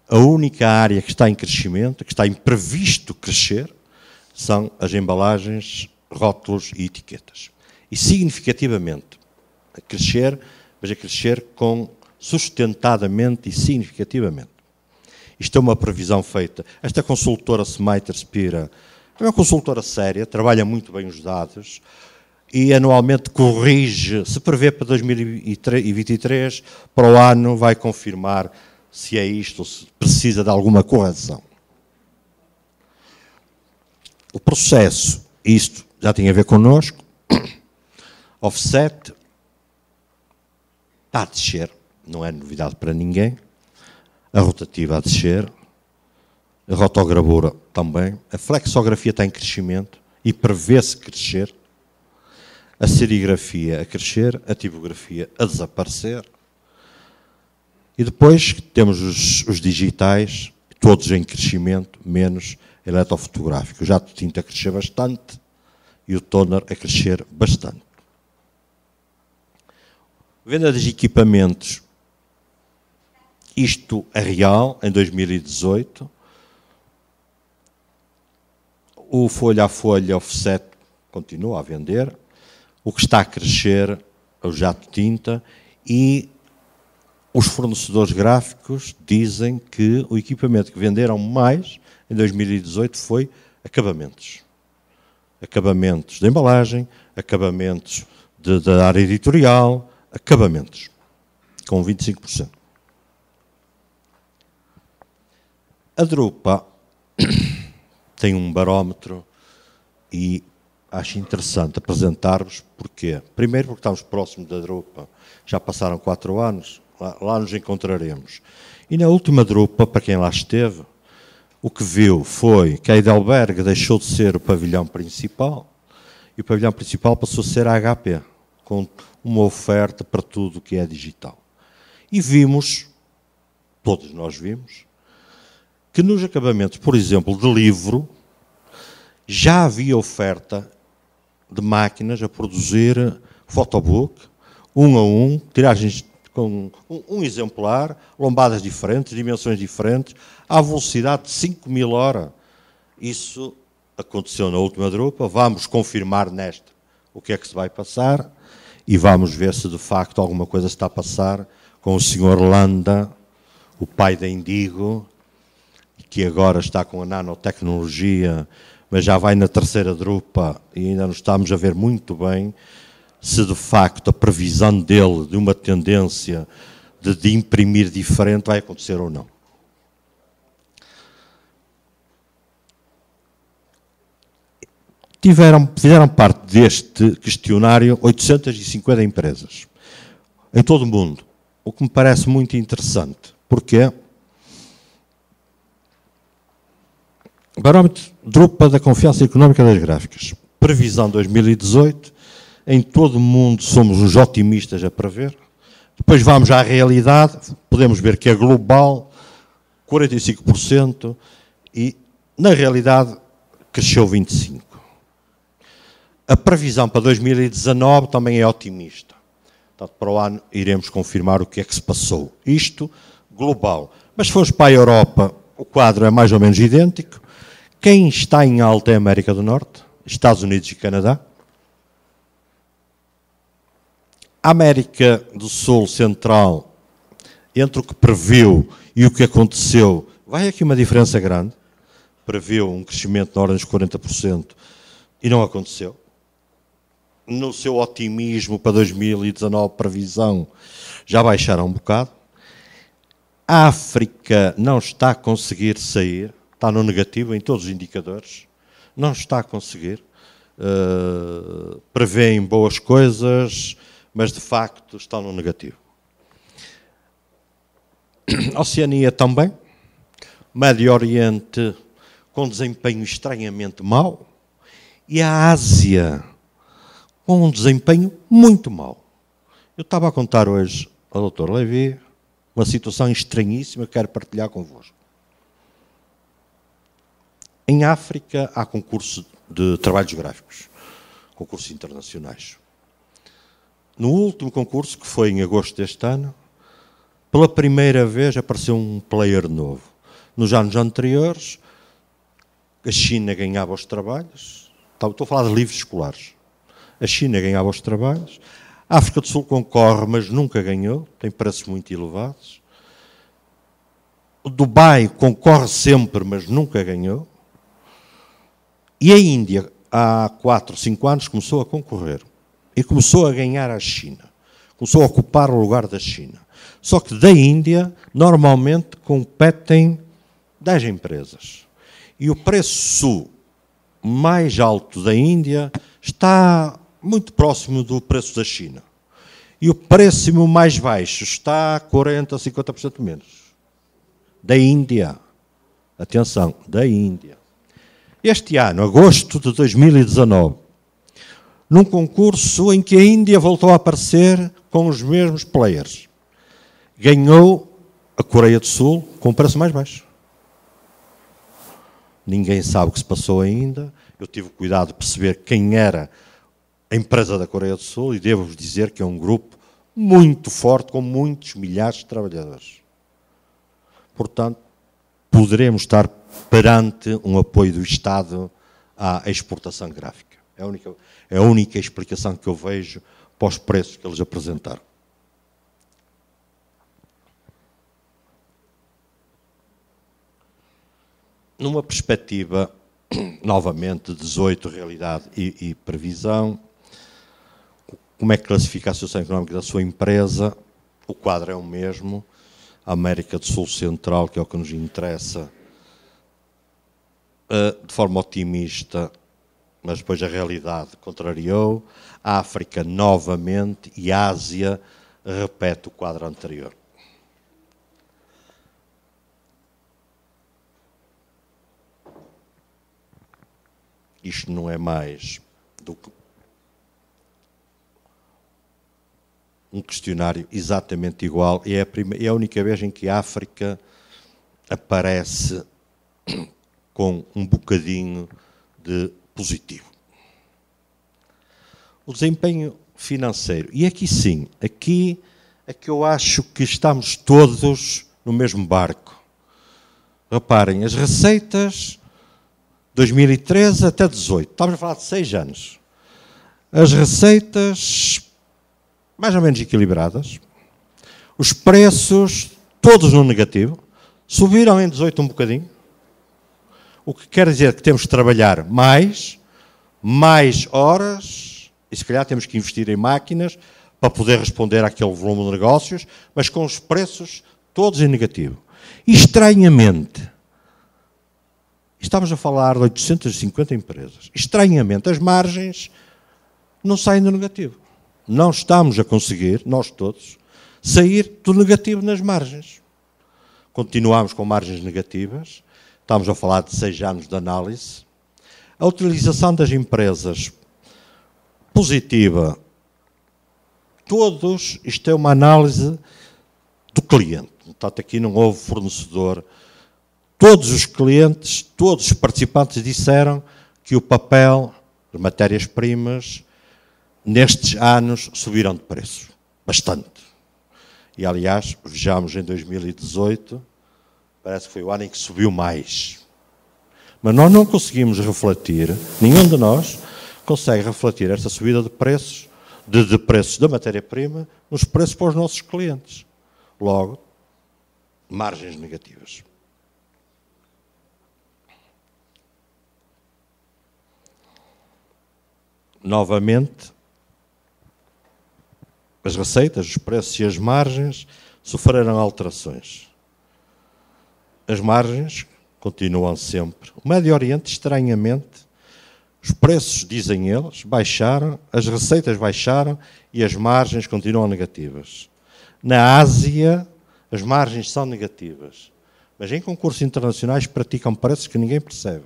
A única área que está em crescimento, que está em previsto crescer, são as embalagens, rótulos e etiquetas. E significativamente, a crescer, mas a crescer sustentadamente e significativamente. Isto é uma previsão feita. Esta consultora Smeiter Spira é uma consultora séria, trabalha muito bem os dados e anualmente corrige, se prevê para 2023, para o ano vai confirmar se é isto ou se precisa de alguma correção. O processo, isto já tem a ver connosco, offset, está a descer, não é novidade para ninguém, a rotativa a descer, a rotogravura também, a flexografia está em crescimento e prevê-se crescer, a serigrafia a crescer, a tipografia a desaparecer, e depois temos os digitais, todos em crescimento, menos eletrofotográfico. O jato de tinta a crescer bastante e o toner a crescer bastante. Venda de equipamentos, isto é real, em 2018. O folha a folha offset continua a vender. O que está a crescer é o jato de tinta e os fornecedores gráficos dizem que o equipamento que venderam mais em 2018 foi acabamentos. Acabamentos de embalagem, acabamentos da área editorial, acabamentos, com 25%. A Drupa tem um barómetro e acho interessante apresentar-vos. Porquê? Primeiro porque estamos próximos da Drupa, já passaram 4 anos, lá nos encontraremos. E na última Drupa, para quem lá esteve, o que viu foi que a Heidelberg deixou de ser o pavilhão principal e o pavilhão principal passou a ser a HP, com uma oferta para tudo o que é digital. E vimos, todos nós vimos, que nos acabamentos, por exemplo, de livro, já havia oferta de máquinas a produzir photobook, 1 a 1, tiragens com um exemplar, lombadas diferentes, dimensões diferentes, à velocidade de 5.000 horas. Isso aconteceu na última Drupa, vamos confirmar nesta o que é que se vai passar e vamos ver se de facto alguma coisa está a passar com o Sr. Landa, o pai da Indigo, que agora está com a nanotecnologia, mas já vai na 3ª Drupa e ainda não estamos a ver muito bem se de facto a previsão dele de uma tendência de imprimir diferente vai acontecer ou não. Fizeram parte deste questionário 850 empresas, em todo o mundo, o que me parece muito interessante. Porquê? Barómetro Drupa da confiança económica das gráficas. Previsão 2018, em todo o mundo somos uns otimistas a prever. Depois vamos à realidade, podemos ver que é global, 45%, e na realidade cresceu 25%. A previsão para 2019 também é otimista. Portanto, para o ano iremos confirmar o que é que se passou. Isto, global. Mas se formos para a Europa, o quadro é mais ou menos idêntico. Quem está em alta é a América do Norte, Estados Unidos e Canadá. A América do Sul Central, entre o que previu e o que aconteceu, vai aqui uma diferença grande. Previu um crescimento na ordem dos 40% e não aconteceu. No seu otimismo para 2019, previsão, já baixaram um bocado. A África não está a conseguir sair, está no negativo em todos os indicadores, não está a conseguir. Prevêem boas coisas, mas de facto estão no negativo. A Oceania também, Médio Oriente com desempenho estranhamente mau, e a Ásia com um desempenho muito mau. Eu estava a contar hoje ao Dr. Levi uma situação estranhíssima que quero partilhar convosco. Em África há concurso de trabalhos gráficos, concursos internacionais. No último concurso, que foi em agosto deste ano, pela primeira vez apareceu um player novo. Nos anos anteriores, a China ganhava os trabalhos. Estou a falar de livros escolares. A China ganhava os trabalhos. A África do Sul concorre, mas nunca ganhou. Tem preços muito elevados. O Dubai concorre sempre, mas nunca ganhou. E a Índia, há 4, 5 anos, começou a concorrer. E começou a ganhar a China. Começou a ocupar o lugar da China. Só que da Índia, normalmente, competem 10 empresas. E o preço mais alto da Índia está muito próximo do preço da China. E o preço mais baixo está a 40%, 50% menos. Da Índia. Atenção, da Índia. Este ano, agosto de 2019, num concurso em que a Índia voltou a aparecer com os mesmos players, ganhou a Coreia do Sul com o preço mais baixo. Ninguém sabe o que se passou ainda. Eu tive cuidado de perceber quem era a empresa da Coreia do Sul e devo-vos dizer que é um grupo muito forte, com muitos milhares de trabalhadores. Portanto, poderemos estar perante um apoio do Estado à exportação gráfica. É a única explicação que eu vejo para os preços que eles apresentaram. Numa perspectiva, novamente, 18, realidade e previsão, como é que classifica a situação económica da sua empresa? O quadro é o mesmo. A América do Sul Central, que é o que nos interessa, de forma otimista, mas depois a realidade contrariou. A África, novamente, e a Ásia repete o quadro anterior. Isto não é mais do que um questionário exatamente igual. E é a única vez em que a África aparece com um bocadinho de positivo. O desempenho financeiro. E aqui sim, aqui é que eu acho que estamos todos no mesmo barco. Reparem, as receitas 2013 até 2018. Estamos a falar de 6 anos. As receitas mais ou menos equilibradas. Os preços todos no negativo. Subiram em 2018 um bocadinho. O que quer dizer que temos que trabalhar mais horas e se calhar temos que investir em máquinas para poder responder àquele volume de negócios, mas com os preços todos em negativo. E, estranhamente, estamos a falar de 850 empresas. Estranhamente, as margens não saem do negativo. Não estamos a conseguir, nós todos, sair do negativo nas margens. Continuamos com margens negativas. Estamos a falar de 6 anos de análise. A utilização das empresas positiva. Todos, isto é uma análise do cliente. Portanto, aqui não houve fornecedor. Todos os clientes, todos os participantes disseram que o papel, as matérias-primas, nestes anos subiram de preço. Bastante. E, aliás, vejamos em 2018, parece que foi o ano em que subiu mais. Mas nós não conseguimos refletir, nenhum de nós consegue refletir esta subida de preços, de preços da matéria-prima, nos preços para os nossos clientes. Logo, margens negativas. Novamente, as receitas, os preços e as margens sofreram alterações. As margens continuam sempre. O Médio Oriente, estranhamente, os preços, dizem eles, baixaram, as receitas baixaram e as margens continuam negativas. Na Ásia, as margens são negativas. Mas em concursos internacionais praticam preços que ninguém percebe.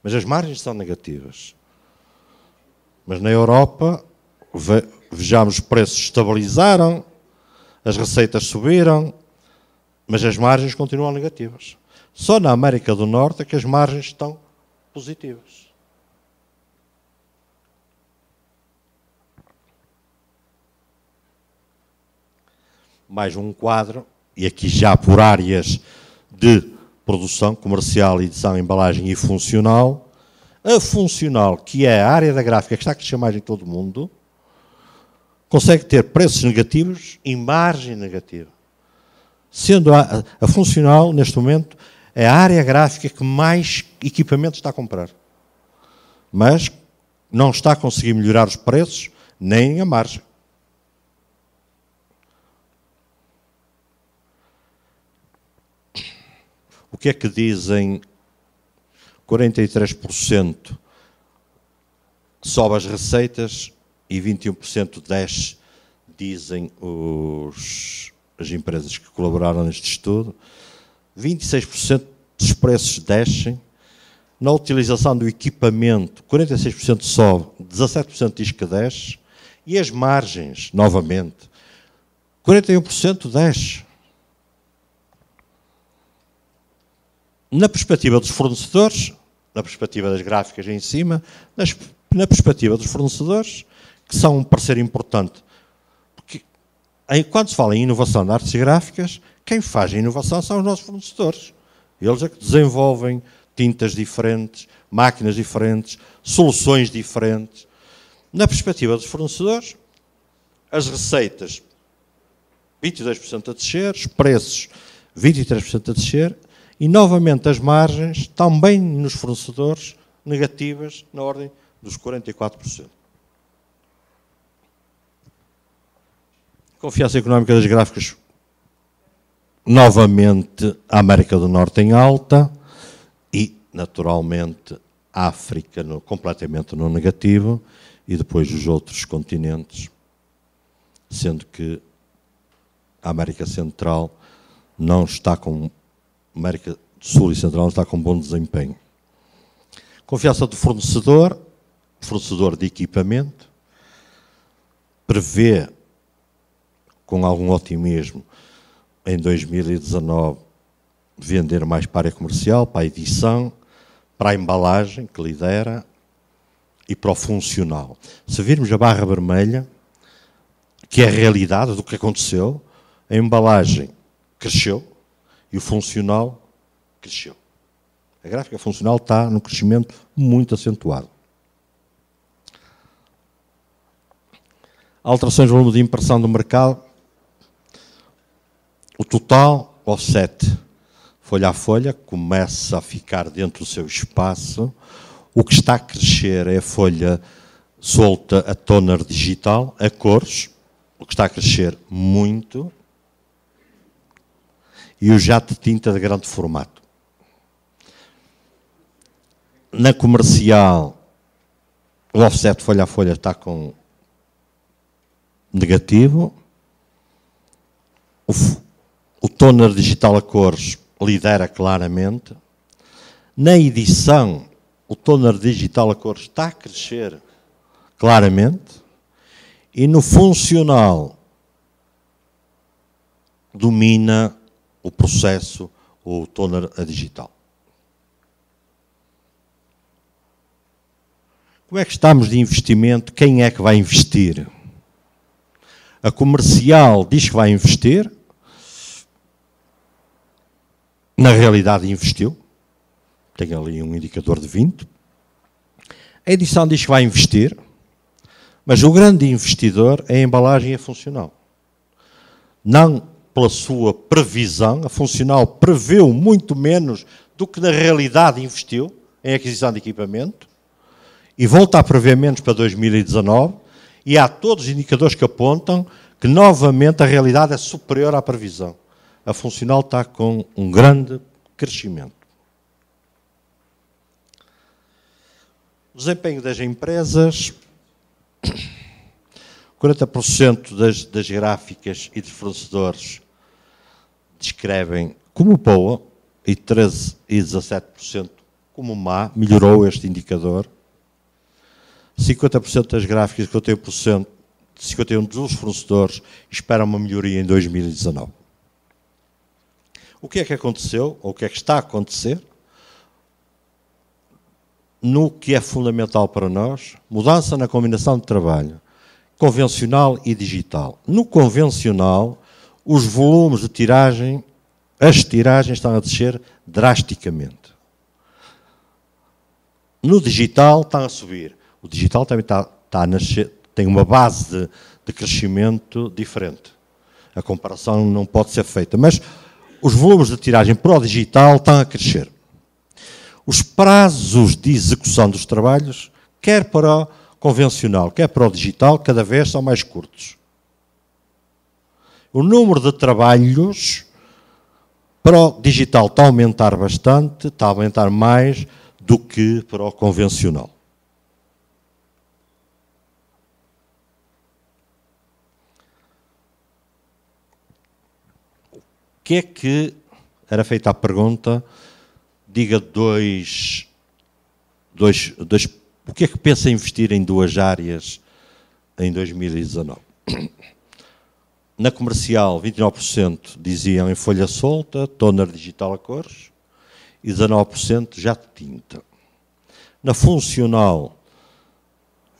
Mas as margens são negativas. Mas na Europa, vejamos, os preços estabilizaram, as receitas subiram, mas as margens continuam negativas. Só na América do Norte é que as margens estão positivas. mais um quadro, e aqui já por áreas de produção, comercial, edição, embalagem e funcional. A funcional, que é a área da gráfica que está a crescer mais em todo o mundo, consegue ter preços negativos e margem negativa. Sendo a funcional, neste momento, é a área gráfica que mais equipamento está a comprar. Mas não está a conseguir melhorar os preços, nem a margem. O que é que dizem? 43% sobe as receitas e 21% desce, dizem as empresas que colaboraram neste estudo. 26% dos preços descem. Na utilização do equipamento, 46% sobe, 17% diz que desce. E as margens, novamente, 41% desce. Na perspectiva dos fornecedores, na perspectiva das gráficas em cima, na perspectiva dos fornecedores, que são um parceiro importante. Porque quando se fala em inovação de artes gráficas, quem faz a inovação são os nossos fornecedores. Eles é que desenvolvem tintas diferentes, máquinas diferentes, soluções diferentes. Na perspectiva dos fornecedores, as receitas 22% a descer, os preços 23% a descer, e novamente as margens, também nos fornecedores, negativas na ordem dos 44%. Confiança económica das gráficas, novamente a América do Norte em alta e, naturalmente, a África completamente no negativo e depois os outros continentes, sendo que a América Central não está com... América do Sul e Central não está com bom desempenho. Confiança do fornecedor de equipamento, prevê com algum otimismo em 2019 vender mais para a área comercial, para a edição, para a embalagem, que lidera, e para o funcional. Se virmos a barra vermelha, que é a realidade do que aconteceu, a embalagem cresceu e o funcional cresceu. A gráfica funcional está num crescimento muito acentuado. Alterações do volume de impressão do mercado. O total, offset, folha a folha, começa a ficar dentro do seu espaço. O que está a crescer é a folha solta, a toner digital, a cores, o que está a crescer muito, e o jato de tinta de grande formato. Na comercial, o offset folha a folha está com negativo. O toner digital a cores lidera claramente. Na edição, o toner digital a cores está a crescer claramente. E no funcional, domina o processo, o toner a digital. Como é que estamos de investimento? Quem é que vai investir? A comercial diz que vai investir. Na realidade investiu. Tem ali um indicador de 20. A edição diz que vai investir. Mas o grande investidor é a embalagem e a funcional. Não pela sua previsão, a funcional preveu muito menos do que na realidade investiu em aquisição de equipamento e volta a prever menos para 2019 e há todos os indicadores que apontam que novamente a realidade é superior à previsão. A funcional está com um grande crescimento. O desempenho das empresas, 40% das gráficas e dos fornecedores descrevem como boa e 13% e 17% como má. Melhorou este indicador. 50% das gráficas e 51% dos fornecedores esperam uma melhoria em 2019. O que é que aconteceu, ou o que é que está a acontecer? No que é fundamental para nós, mudança na combinação de trabalho convencional e digital. No convencional, os volumes de tiragem, as tiragens estão a descer drasticamente. No digital estão a subir. O digital também está a nascer, tem uma base de crescimento diferente. A comparação não pode ser feita, mas os volumes de tiragem para o digital estão a crescer. Os prazos de execução dos trabalhos, quer para o convencional, quer para o digital, cada vez são mais curtos. O número de trabalhos para o digital está a aumentar bastante, está a aumentar mais do que para o convencional. O que é que era feita a pergunta? Diga o que é que pensa investir em duas áreas em 2019? Na comercial, 29% diziam em folha solta, toner digital a cores, e 19% já de tinta. Na funcional,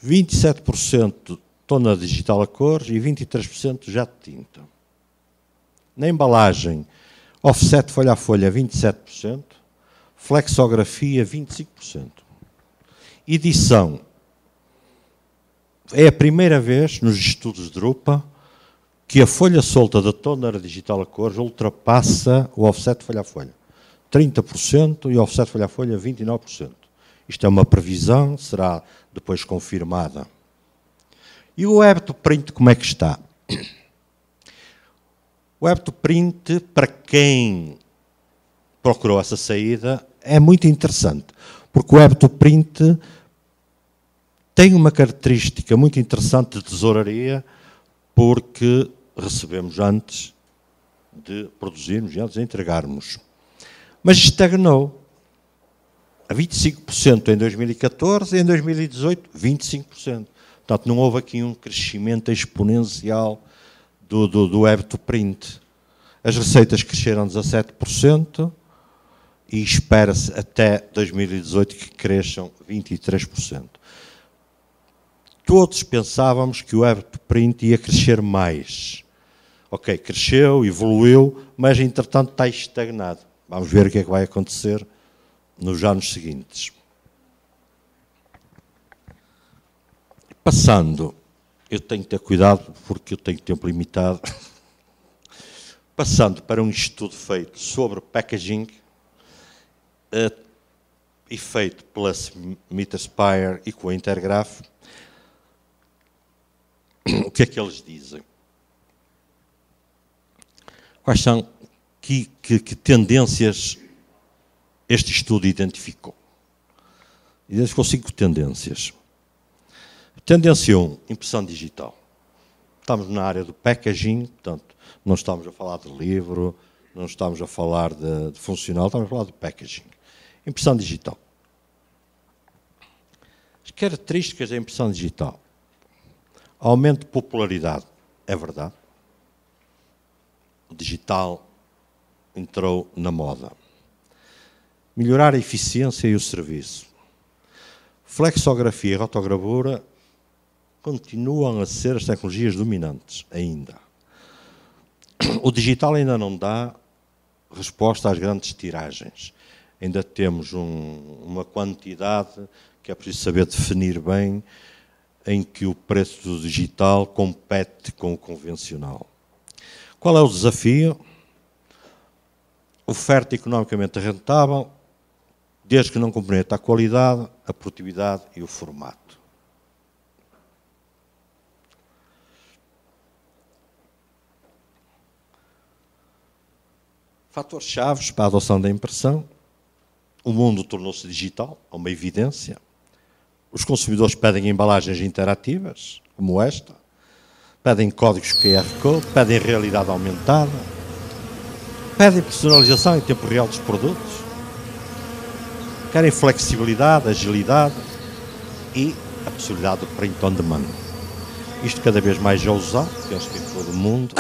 27% toner digital a cores e 23% já de tinta. Na embalagem, offset folha a folha, 27%, flexografia, 25%. Edição, é a primeira vez nos estudos de Drupa que a folha solta da toner digital a cores ultrapassa o offset folha a folha. 30% e o offset folha a folha 29%. Isto é uma previsão, será depois confirmada. E o web to print como é que está? O web to print, para quem procurou essa saída, é muito interessante, porque o web to print tem uma característica muito interessante de tesouraria, porque recebemos antes de produzirmos e antes de entregarmos. Mas estagnou a 25% em 2014 e em 2018, 25%. Portanto, não houve aqui um crescimento exponencial do web to print. As receitas cresceram 17% e espera-se até 2018 que cresçam 23%. Todos pensávamos que o web to print ia crescer mais. Ok, cresceu, evoluiu, mas entretanto está estagnado. Vamos ver o que é que vai acontecer nos anos seguintes. Passando, eu tenho que ter cuidado porque eu tenho tempo limitado. Passando para um estudo feito sobre packaging e feito pela Meterspire e com a Intergraph, o que é que eles dizem? Quais são, que tendências este estudo identificou? Identificou 5 tendências. Tendência 1, impressão digital. Estamos na área do packaging, portanto, não estamos a falar de livro, não estamos a falar de funcional, estamos a falar de packaging. Impressão digital. As características da impressão digital. Aumento de popularidade, é verdade. O digital entrou na moda. Melhorar a eficiência e o serviço. Flexografia e rotogravura continuam a ser as tecnologias dominantes ainda. O digital ainda não dá resposta às grandes tiragens. Ainda temos uma quantidade que é preciso saber definir bem, em que o preço do digital compete com o convencional. Qual é o desafio? Oferta economicamente rentável, desde que não comprometa a qualidade, a produtividade e o formato. Fatores chaves para a adoção da impressão. O mundo tornou-se digital, é uma evidência. Os consumidores pedem embalagens interativas, como esta, pedem códigos QR Code, pedem realidade aumentada, pedem personalização em tempo real dos produtos, querem flexibilidade, agilidade e a possibilidade do print on demand. Isto cada vez mais já usado, penso que em todo o mundo.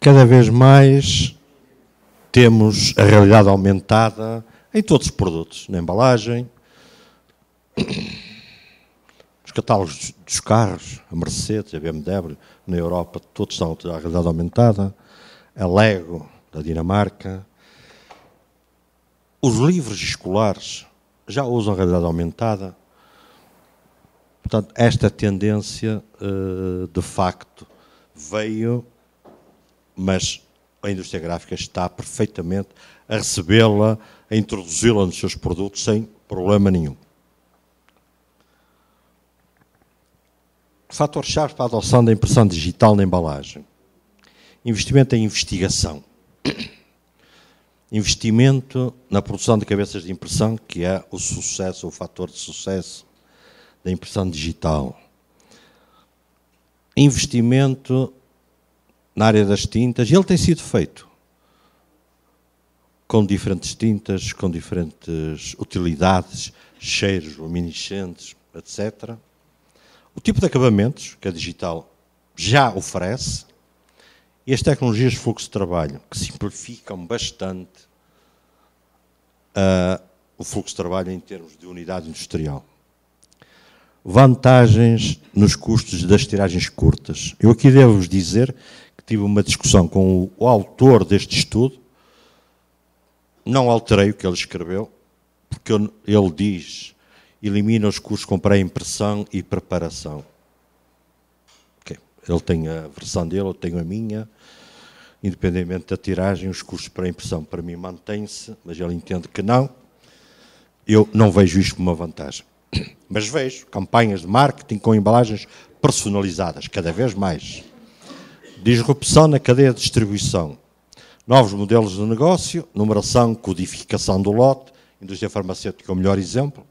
cada vez mais temos a realidade aumentada em todos os produtos, na embalagem, nos catálogos dos carros, a Mercedes, a BMW, na Europa, todos estão a realidade aumentada, a Lego, da Dinamarca. Os livros escolares já usam a realidade aumentada. Portanto, esta tendência, de facto, veio, mas a indústria gráfica está perfeitamente a recebê-la, a introduzi-la nos seus produtos sem problema nenhum. Fator-chave para a adoção da impressão digital na embalagem. Investimento em investigação. Investimento na produção de cabeças de impressão, que é o sucesso, o fator de sucesso da impressão digital. Investimento na área das tintas, e ele tem sido feito com diferentes tintas, com diferentes utilidades, cheiros, luminescentes, etc. O tipo de acabamentos que a digital já oferece e as tecnologias de fluxo de trabalho, que simplificam bastante o fluxo de trabalho em termos de unidade industrial. Vantagens nos custos das tiragens curtas. Eu aqui devo-vos dizer que tive uma discussão com o autor deste estudo, não alterei o que ele escreveu, porque ele diz, elimina os custos com pré-impressão e preparação. Okay. Ele tem a versão dele, eu tenho a minha. Independentemente da tiragem, os custos para impressão para mim mantêm-se, mas ele entende que não. Eu não vejo isto como uma vantagem. Mas vejo campanhas de marketing com embalagens personalizadas, cada vez mais. Disrupção na cadeia de distribuição. Novos modelos de negócio, numeração, codificação do lote, indústria farmacêutica é o melhor exemplo.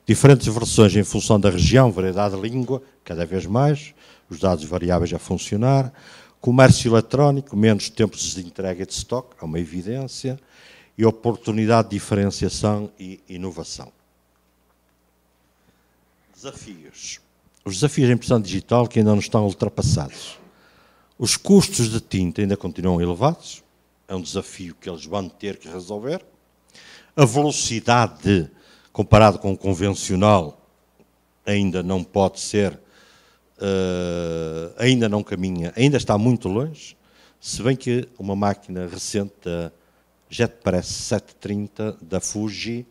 Diferentes versões em função da região, variedade de língua, cada vez mais. Os dados variáveis a funcionar. Comércio eletrónico, menos tempos de entrega e de estoque, é uma evidência, e oportunidade de diferenciação e inovação. Desafios. Os desafios da impressão digital que ainda não estão ultrapassados. Os custos de tinta ainda continuam elevados, é um desafio que eles vão ter que resolver. A velocidade, comparado com o convencional, ainda não pode ser, ainda não caminha, ainda está muito longe, se bem que uma máquina recente, a JetPress 730 da Fuji,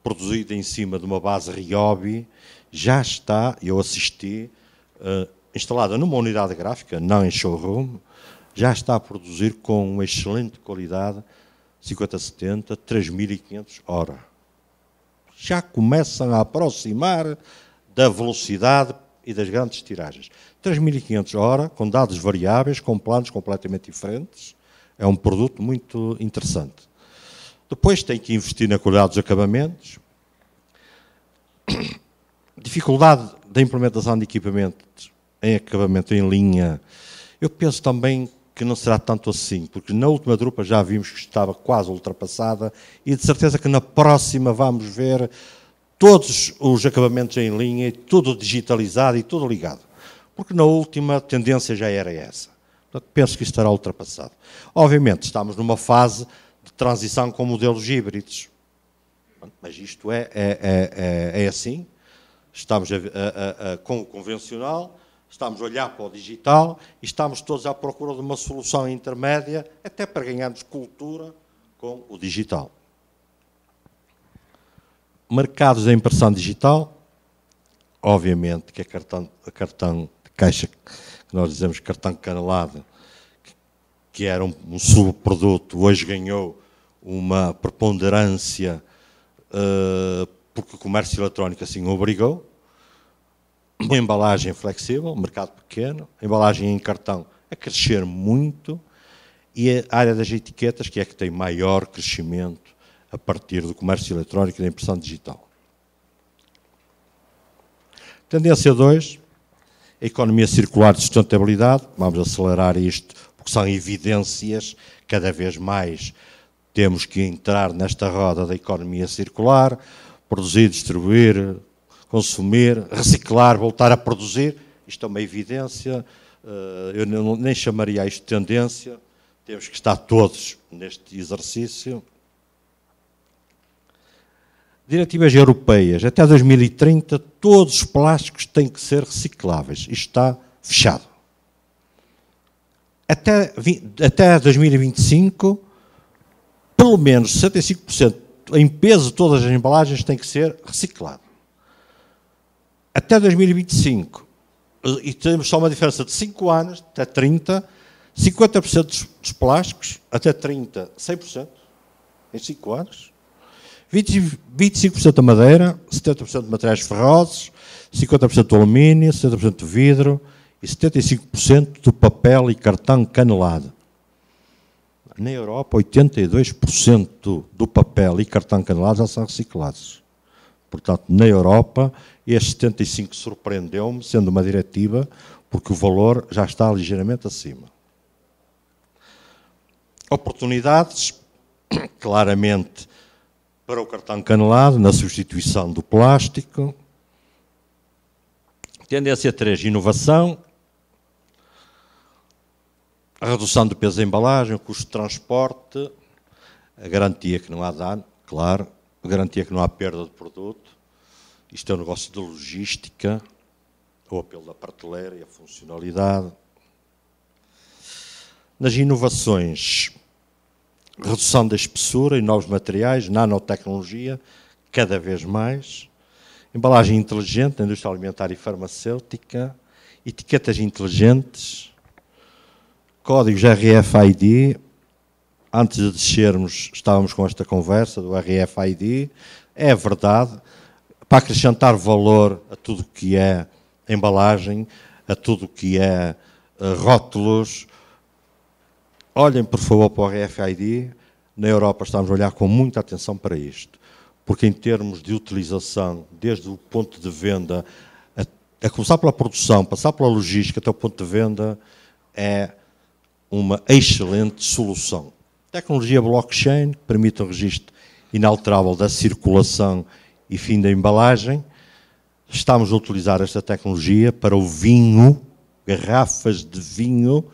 produzida em cima de uma base Ryobi, já está, eu assisti, instalada numa unidade gráfica, não em showroom, já está a produzir com uma excelente qualidade, 5070, 3500 hora. Já começam a aproximar da velocidade e das grandes tiragens. 3500 hora, com dados variáveis, com planos completamente diferentes, é um produto muito interessante. Depois tem que investir na qualidade dos acabamentos. Dificuldade da implementação de equipamentos em acabamento em linha. Eu penso também que não será tanto assim, porque na última drupa já vimos que estava quase ultrapassada e de certeza que na próxima vamos ver todos os acabamentos em linha, e tudo digitalizado e tudo ligado. Porque na última a tendência já era essa. Portanto, penso que isto estará ultrapassado. Obviamente, estamos numa fase de transição com modelos híbridos. Mas isto é assim. Estamos com o convencional, estamos a olhar para o digital e estamos todos à procura de uma solução intermédia, até para ganharmos cultura com o digital. Mercados da impressão digital, obviamente que a cartão de caixa, que nós dizemos cartão canalado, que era um subproduto, hoje ganhou uma preponderância porque o comércio eletrónico assim o obrigou. Uma embalagem flexível, mercado pequeno, a embalagem em cartão a crescer muito e a área das etiquetas, que é que tem maior crescimento a partir do comércio eletrónico e da impressão digital. Tendência 2, a economia circular de sustentabilidade. Vamos acelerar isto, porque são evidências, cada vez mais temos que entrar nesta roda da economia circular, produzir, distribuir, consumir, reciclar, voltar a produzir. Isto é uma evidência, eu nem chamaria isto de tendência, temos que estar todos neste exercício. Diretivas europeias, até 2030, todos os plásticos têm que ser recicláveis. Isto está fechado. Até 2025, pelo menos 65% em peso de todas as embalagens tem que ser reciclado. Até 2025, e temos só uma diferença de 5 anos, até 30, 50% dos plásticos, até 30, 100%, em 5 anos. 25% da madeira, 70% de materiais ferrosos, 50% do alumínio, 70% do vidro e 75% do papel e cartão canelado. Na Europa, 82% do papel e cartão canelado já são reciclados. Portanto, na Europa, este 75% surpreendeu-me, sendo uma diretiva, porque o valor já está ligeiramente acima. Oportunidades, claramente, para o cartão canelado, na substituição do plástico. Tendência 3, inovação. A redução do peso da embalagem, o custo de transporte, a garantia que não há dano, claro, a garantia que não há perda de produto. Isto é um negócio de logística, o apelo da prateleira e a funcionalidade. Nas inovações, redução da espessura e novos materiais, nanotecnologia, cada vez mais. Embalagem inteligente na indústria alimentar e farmacêutica, etiquetas inteligentes, códigos RFID. Antes de descermos, estávamos com esta conversa do RFID. É verdade, para acrescentar valor a tudo o que é embalagem, a tudo o que é rótulos. Olhem, por favor, para o RFID. Na Europa estamos a olhar com muita atenção para isto, porque em termos de utilização, desde o ponto de venda, a começar pela produção, passar pela logística até o ponto de venda, é uma excelente solução. Tecnologia blockchain, que permite um registro inalterável da circulação e fim da embalagem. Estamos a utilizar esta tecnologia para o vinho, garrafas de vinho,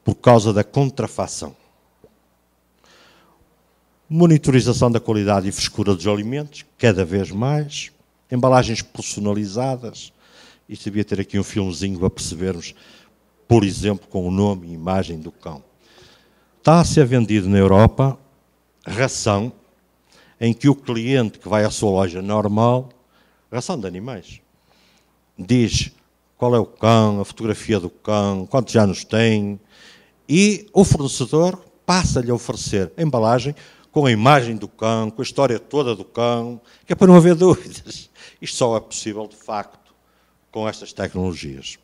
por causa da contrafação. Monitorização da qualidade e frescura dos alimentos, cada vez mais. Embalagens personalizadas. Isto devia ter aqui um filmezinho para percebermos, por exemplo, com o nome e imagem do cão. Está a ser vendido na Europa ração, em que o cliente que vai à sua loja normal, ração de animais, diz qual é o cão, a fotografia do cão, quantos anos tem, e o fornecedor passa-lhe a oferecer a embalagem com a imagem do cão, com a história toda do cão, que é para não haver dúvidas. Isto só é possível, de facto, com estas tecnologias.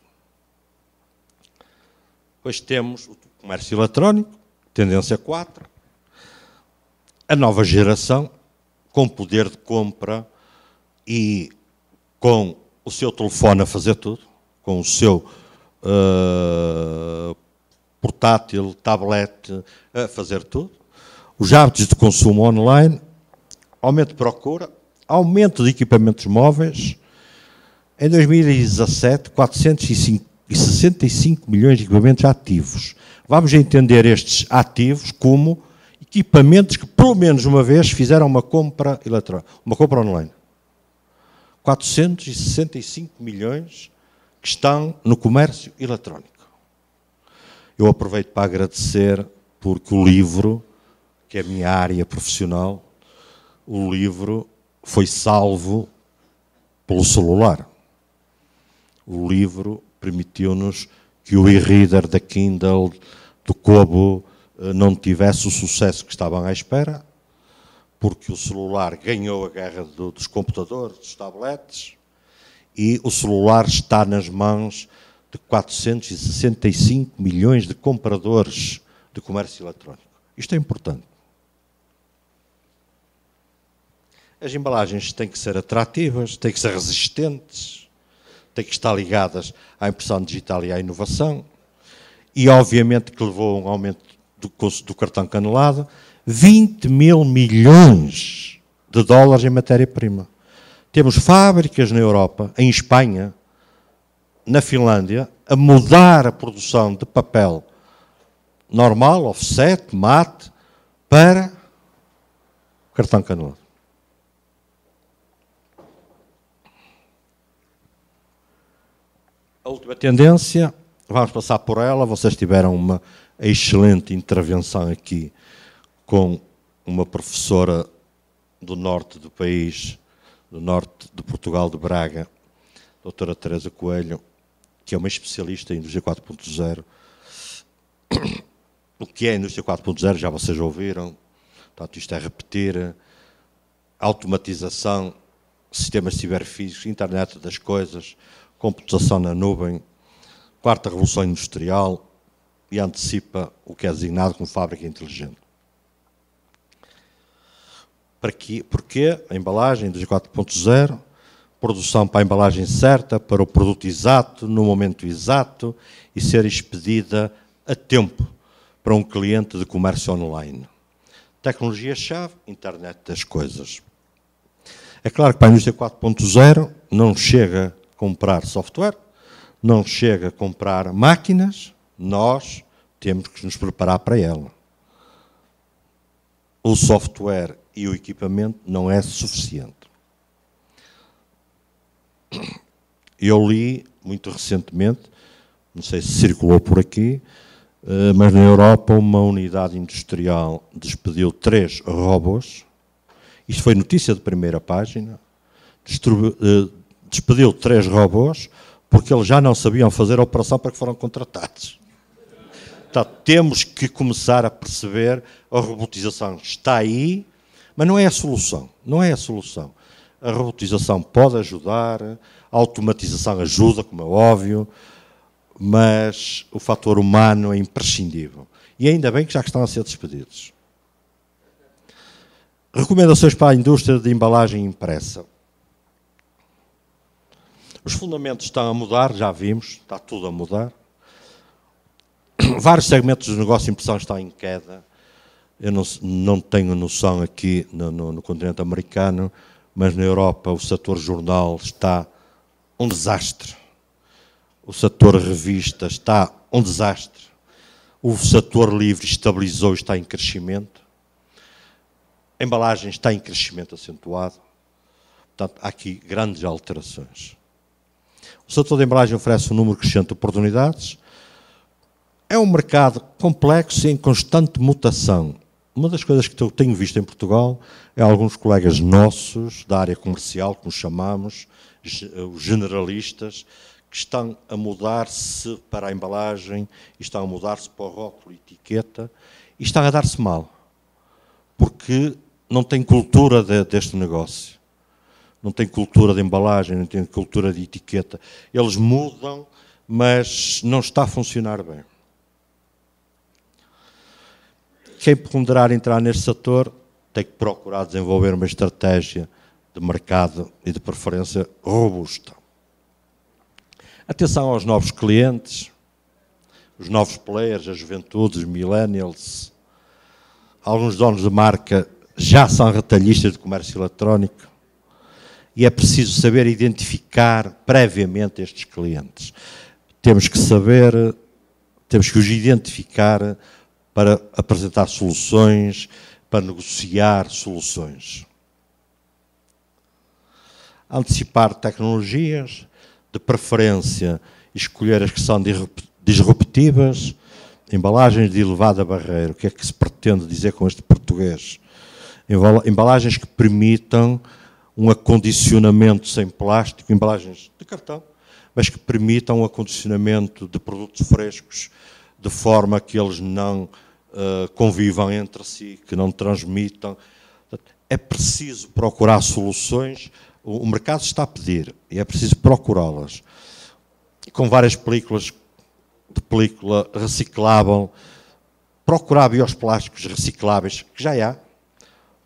Depois temos o comércio eletrónico, tendência 4, a nova geração, com poder de compra e com o seu telefone a fazer tudo, com o seu portátil, tablet a fazer tudo. Os hábitos de consumo online, aumento de procura, aumento de equipamentos móveis. Em 2017, 465 milhões de equipamentos ativos. Vamos entender estes ativos como equipamentos que, pelo menos uma vez, fizeram uma compra eletrónica, uma compra online. 465 milhões que estão no comércio eletrónico. Eu aproveito para agradecer, porque o livro, que é a minha área profissional, o livro foi salvo pelo celular. O livro permitiu-nos que o e-reader da Kindle, do Kobo, não tivesse o sucesso que estavam à espera, porque o celular ganhou a guerra dos computadores, dos tablets, e o celular está nas mãos de 465 milhões de compradores de comércio eletrónico. Isto é importante. As embalagens têm que ser atrativas, têm que ser resistentes, têm que estar ligadas à impressão digital e à inovação, e obviamente que levou a um aumento do cartão canelado, 20 mil milhões de dólares em matéria-prima. Temos fábricas na Europa, em Espanha, na Finlândia, a mudar a produção de papel normal, offset, mate, para cartão canudo. A última tendência, vamos passar por ela, vocês tiveram uma excelente intervenção aqui com uma professora do norte do país, do norte de Portugal, de Braga, doutora Teresa Coelho, que é uma especialista em indústria 4.0. O que é a indústria 4.0, já vocês ouviram, portanto isto é repetir, automatização, sistemas ciberfísicos, internet das coisas, computação na nuvem, quarta revolução industrial, e antecipa o que é designado como fábrica inteligente. Porquê? A embalagem, indústria 4.0, produção para a embalagem certa, para o produto exato, no momento exato, e ser expedida a tempo para um cliente de comércio online. Tecnologia-chave, internet das coisas. É claro que para a indústria 4.0 não chega a comprar software, não chega a comprar máquinas, nós temos que nos preparar para ela. O software e o equipamento não é suficiente. Eu li, muito recentemente, não sei se circulou por aqui, mas na Europa uma unidade industrial despediu 3 robôs, isto foi notícia de primeira página, despediu 3 robôs porque eles já não sabiam fazer a operação para que foram contratados. Portanto, temos que começar a perceber, a robotização está aí, mas não é a solução, não é a solução. A robotização pode ajudar, a automatização ajuda, como é óbvio, mas o fator humano é imprescindível. E ainda bem que já estão a ser despedidos. Recomendações para a indústria de embalagem impressa. Os fundamentos estão a mudar, já vimos, está tudo a mudar. Vários segmentos do negócio de impressão estão em queda. Eu não tenho noção aqui no continente americano, mas na Europa o setor jornal está um desastre. O setor revista está um desastre. O setor livre estabilizou e está em crescimento. A embalagem está em crescimento acentuado. Portanto, há aqui grandes alterações. O setor da embalagem oferece um número crescente de oportunidades. É um mercado complexo e em constante mutação. Uma das coisas que eu tenho visto em Portugal é alguns colegas nossos da área comercial, como chamamos, os generalistas, que estão a mudar-se para a embalagem, e estão a mudar-se para o rótulo e etiqueta, e estão a dar-se mal, porque não têm cultura deste negócio. Não têm cultura de embalagem, não têm cultura de etiqueta. Eles mudam, mas não está a funcionar bem. Quem ponderar entrar neste setor tem que procurar desenvolver uma estratégia de mercado e de preferência robusta. Atenção aos novos clientes, os novos players, a juventude, os millennials. Alguns donos de marca já são retalhistas de comércio eletrónico e é preciso saber identificar previamente estes clientes. Temos que saber, temos que os identificar para apresentar soluções, para negociar soluções. Antecipar tecnologias, de preferência escolher as que são disruptivas, embalagens de elevada barreira. O que é que se pretende dizer com este português? Embalagens que permitam um acondicionamento sem plástico, embalagens de cartão, mas que permitam um acondicionamento de produtos frescos, de forma que eles não convivam entre si, que não transmitam. É preciso procurar soluções, o mercado está a pedir, e é preciso procurá-las. Com várias películas de película reciclável, procurar bioplásticos recicláveis, que já há,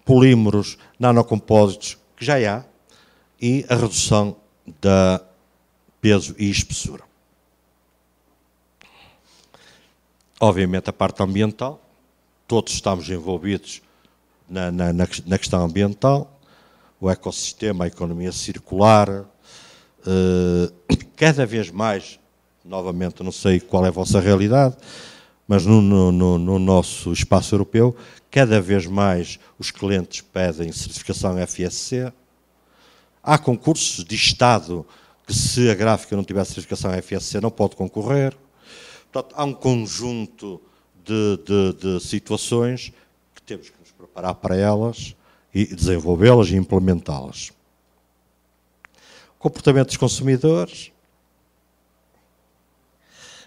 polímeros, nanocompósitos, que já há, e a redução da peso e espessura. Obviamente a parte ambiental, todos estamos envolvidos na questão ambiental, o ecossistema, a economia circular, cada vez mais, novamente não sei qual é a vossa realidade, mas no nosso espaço europeu, cada vez mais os clientes pedem certificação FSC. Há concursos de Estado que, se a gráfica não tiver certificação FSC, não pode concorrer. Portanto, há um conjunto de situações que temos que nos preparar para elas e desenvolvê-las e implementá-las. Comportamento dos consumidores.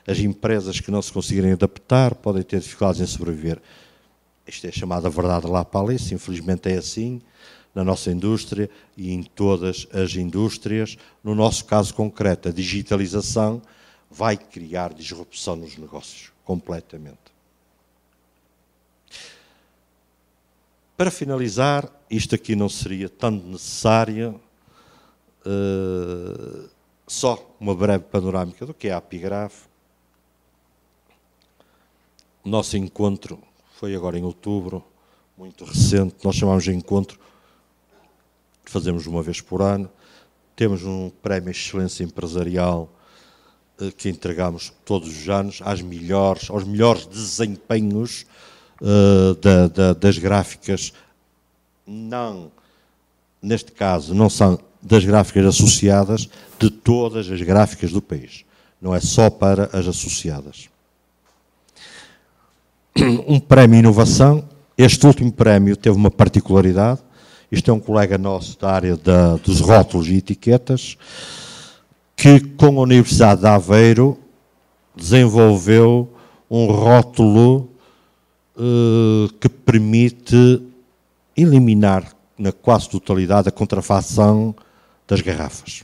As empresas que não se conseguirem adaptar podem ter dificuldades em sobreviver. Isto é chamada verdade lá para ali, infelizmente é assim, na nossa indústria e em todas as indústrias. No nosso caso concreto, a digitalização vai criar disrupção nos negócios, completamente. Para finalizar, isto aqui não seria tão necessário, só uma breve panorâmica do que é a Apigraf. O nosso encontro foi agora em outubro, muito recente. Nós chamamos de encontro, fazemos uma vez por ano. Temos um prémio de excelência empresarial que entregamos todos os anos aos melhores desempenhos das gráficas. Não, neste caso, não são das gráficas associadas, de todas as gráficas do país. Não é só para as associadas. Um prémio inovação. Este último prémio teve uma particularidade. Isto é um colega nosso da área dos rótulos e etiquetas, que com a Universidade de Aveiro desenvolveu um rótulo que permite eliminar na quase totalidade a contrafação das garrafas.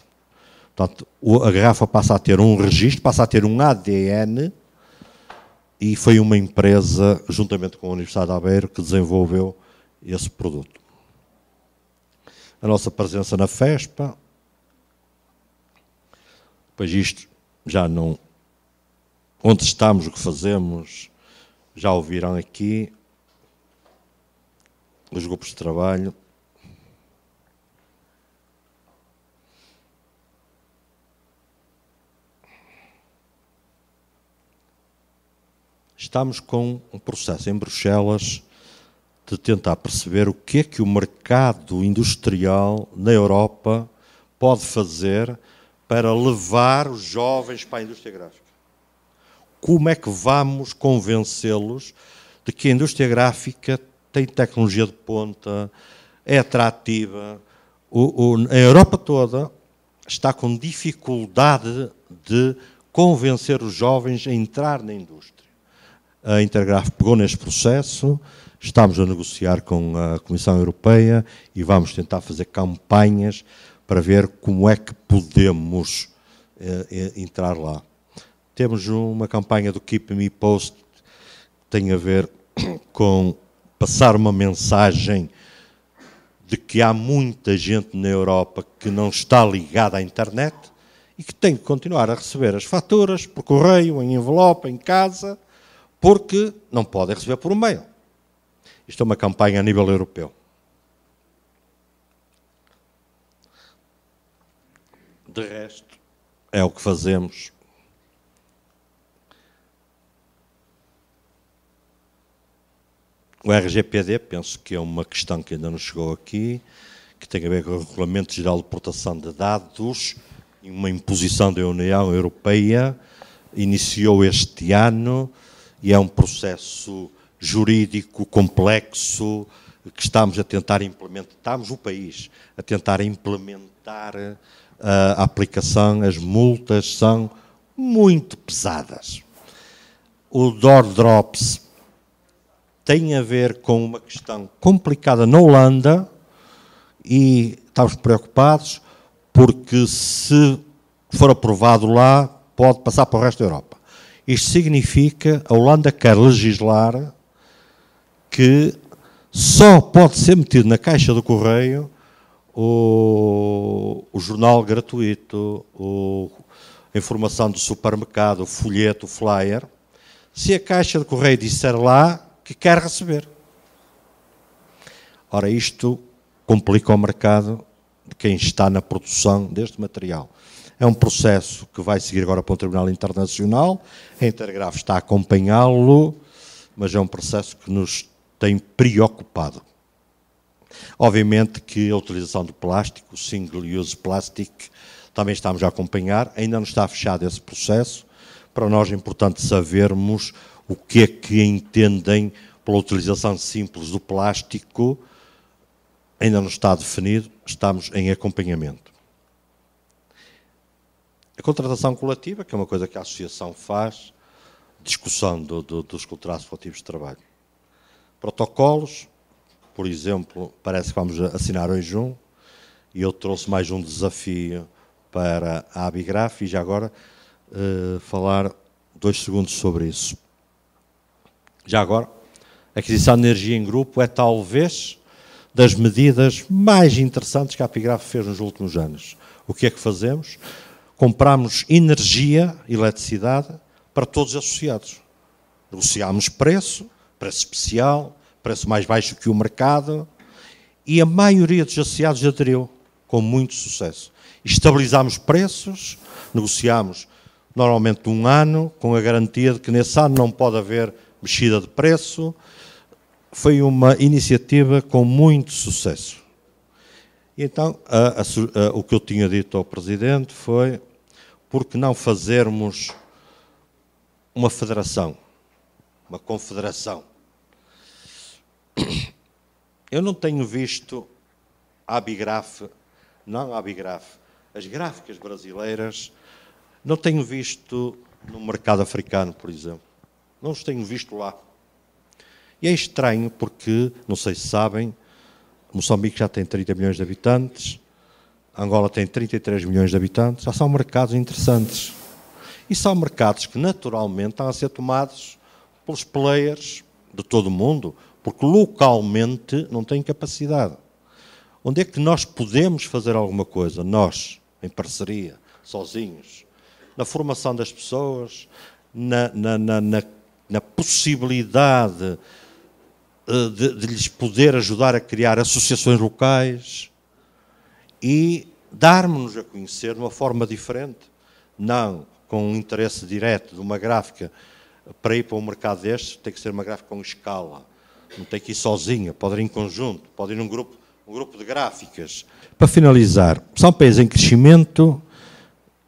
Portanto, a garrafa passa a ter um registro, passa a ter um ADN, e foi uma empresa, juntamente com a Universidade de Aveiro, que desenvolveu esse produto. A nossa presença na FESPA, pois isto já não... Onde estamos, o que fazemos, já ouviram aqui, os grupos de trabalho. Estamos com um processo em Bruxelas de tentar perceber o que é que o mercado industrial na Europa pode fazer para levar os jovens para a indústria gráfica. Como é que vamos convencê-los de que a indústria gráfica tem tecnologia de ponta, é atrativa? A Europa toda está com dificuldade de convencer os jovens a entrar na indústria. A Intergraph pegou neste processo, estamos a negociar com a Comissão Europeia e vamos tentar fazer campanhas para ver como é que podemos entrar lá. Temos uma campanha do Keep Me Post que tem a ver com passar uma mensagem de que há muita gente na Europa que não está ligada à internet e que tem que continuar a receber as faturas por correio, em envelope, em casa, porque não podem receber por e-mail. Isto é uma campanha a nível europeu. De resto, é o que fazemos. O RGPD, penso que é uma questão que ainda não chegou aqui, que tem a ver com o Regulamento Geral de Proteção de Dados, e uma imposição da União Europeia, iniciou este ano, e é um processo jurídico complexo que estamos a tentar implementar, estamos o país a tentar implementar a aplicação. As multas são muito pesadas. O Door Drops tem a ver com uma questão complicada na Holanda e estamos preocupados porque, se for aprovado lá, pode passar para o resto da Europa. Isto significa que a Holanda quer legislar que só pode ser metido na caixa do correio o jornal gratuito, a informação do supermercado, o folheto, o flyer, se a caixa de correio disser lá que quer receber. Ora, isto complica o mercado de quem está na produção deste material. É um processo que vai seguir agora para o Tribunal Internacional. A Intergraf está a acompanhá-lo, mas é um processo que nos tem preocupado. Obviamente que a utilização do plástico, o single-use plastic, também estamos a acompanhar. Ainda não está fechado esse processo. Para nós é importante sabermos o que é que entendem pela utilização simples do plástico. Ainda não está definido, estamos em acompanhamento. A contratação coletiva, que é uma coisa que a Associação faz, discussão dos contratos coletivos de trabalho. Protocolos, por exemplo, parece que vamos assinar hoje um, e eu trouxe mais um desafio para a Abigraf, e já agora falar 2 segundos sobre isso. Já agora, a aquisição de energia em grupo é talvez das medidas mais interessantes que a Abigraf fez nos últimos anos. O que é que fazemos? Compramos energia, eletricidade, para todos os associados. Negociámos preço especial, preço mais baixo que o mercado, e a maioria dos associados aderiu, com muito sucesso. Estabilizámos preços, negociámos normalmente 1 ano, com a garantia de que nesse ano não pode haver mexida de preço. Foi uma iniciativa com muito sucesso. E então, o que eu tinha dito ao Presidente foi: por que não fazermos uma federação, uma confederação? Eu não tenho visto a Abigraf, não a Abigraf, as gráficas brasileiras, não tenho visto no mercado africano, por exemplo. Não os tenho visto lá. E é estranho porque, não sei se sabem, Moçambique já tem 30 milhões de habitantes, Angola tem 33 milhões de habitantes, já são mercados interessantes. E são mercados que naturalmente estão a ser tomados pelos players de todo o mundo, porque localmente não têm capacidade. Onde é que nós podemos fazer alguma coisa? Nós, em parceria, sozinhos, na formação das pessoas, na possibilidade de lhes poder ajudar a criar associações locais e darmos-nos a conhecer de uma forma diferente, não com um interesse direto de uma gráfica. Para ir para um mercado destes tem que ser uma gráfica com escala, não tem que ir sozinha, pode ir em conjunto, pode ir num grupo de gráficas. Para finalizar, são países em crescimento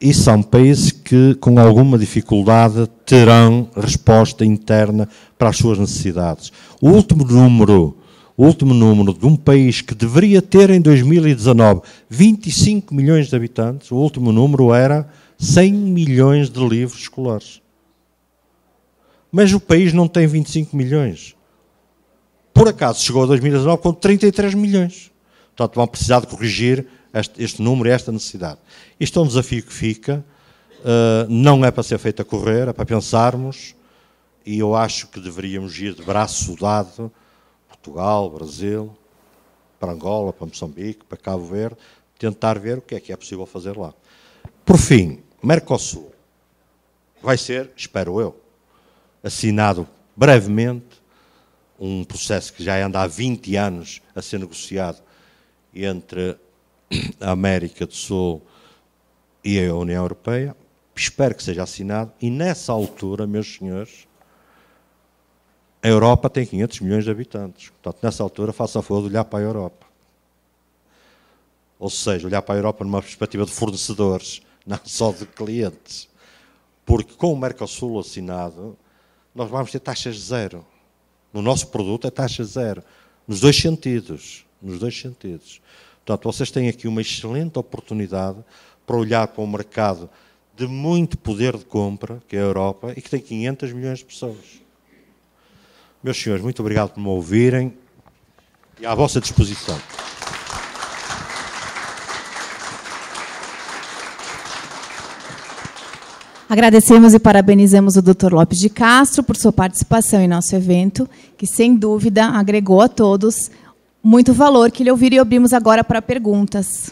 e são países que, com alguma dificuldade, terão resposta interna para as suas necessidades. O último número de um país que deveria ter em 2019 25 milhões de habitantes, o último número era 100 milhões de livros escolares. Mas o país não tem 25 milhões. Por acaso chegou a 2019 com 33 milhões. Portanto, vão precisar de corrigir este número e esta necessidade. Isto é um desafio que fica, não é para ser feito a correr, é para pensarmos, e eu acho que deveríamos ir de braço dado, Portugal, Brasil, para Angola, para Moçambique, para Cabo Verde, tentar ver o que é possível fazer lá. Por fim, Mercosul vai ser, espero eu, assinado brevemente, um processo que já anda há 20 anos a ser negociado entre a América do Sul e a União Europeia. Espero que seja assinado, e nessa altura, meus senhores, a Europa tem 500 milhões de habitantes. Portanto, nessa altura, faça a favor de olhar para a Europa. Ou seja, olhar para a Europa numa perspectiva de fornecedores, não só de clientes. Porque com o Mercosul assinado, nós vamos ter taxas zero. No nosso produto é taxa zero. Nos dois sentidos. Nos dois sentidos. Portanto, vocês têm aqui uma excelente oportunidade para olhar para um mercado de muito poder de compra, que é a Europa, e que tem 500 milhões de pessoas. Meus senhores, muito obrigado por me ouvirem e à vossa disposição. Agradecemos e parabenizamos o Dr. Lopes de Castro por sua participação em nosso evento, que, sem dúvida, agregou a todos muito valor que lhe ouviram, e abrimos agora para perguntas.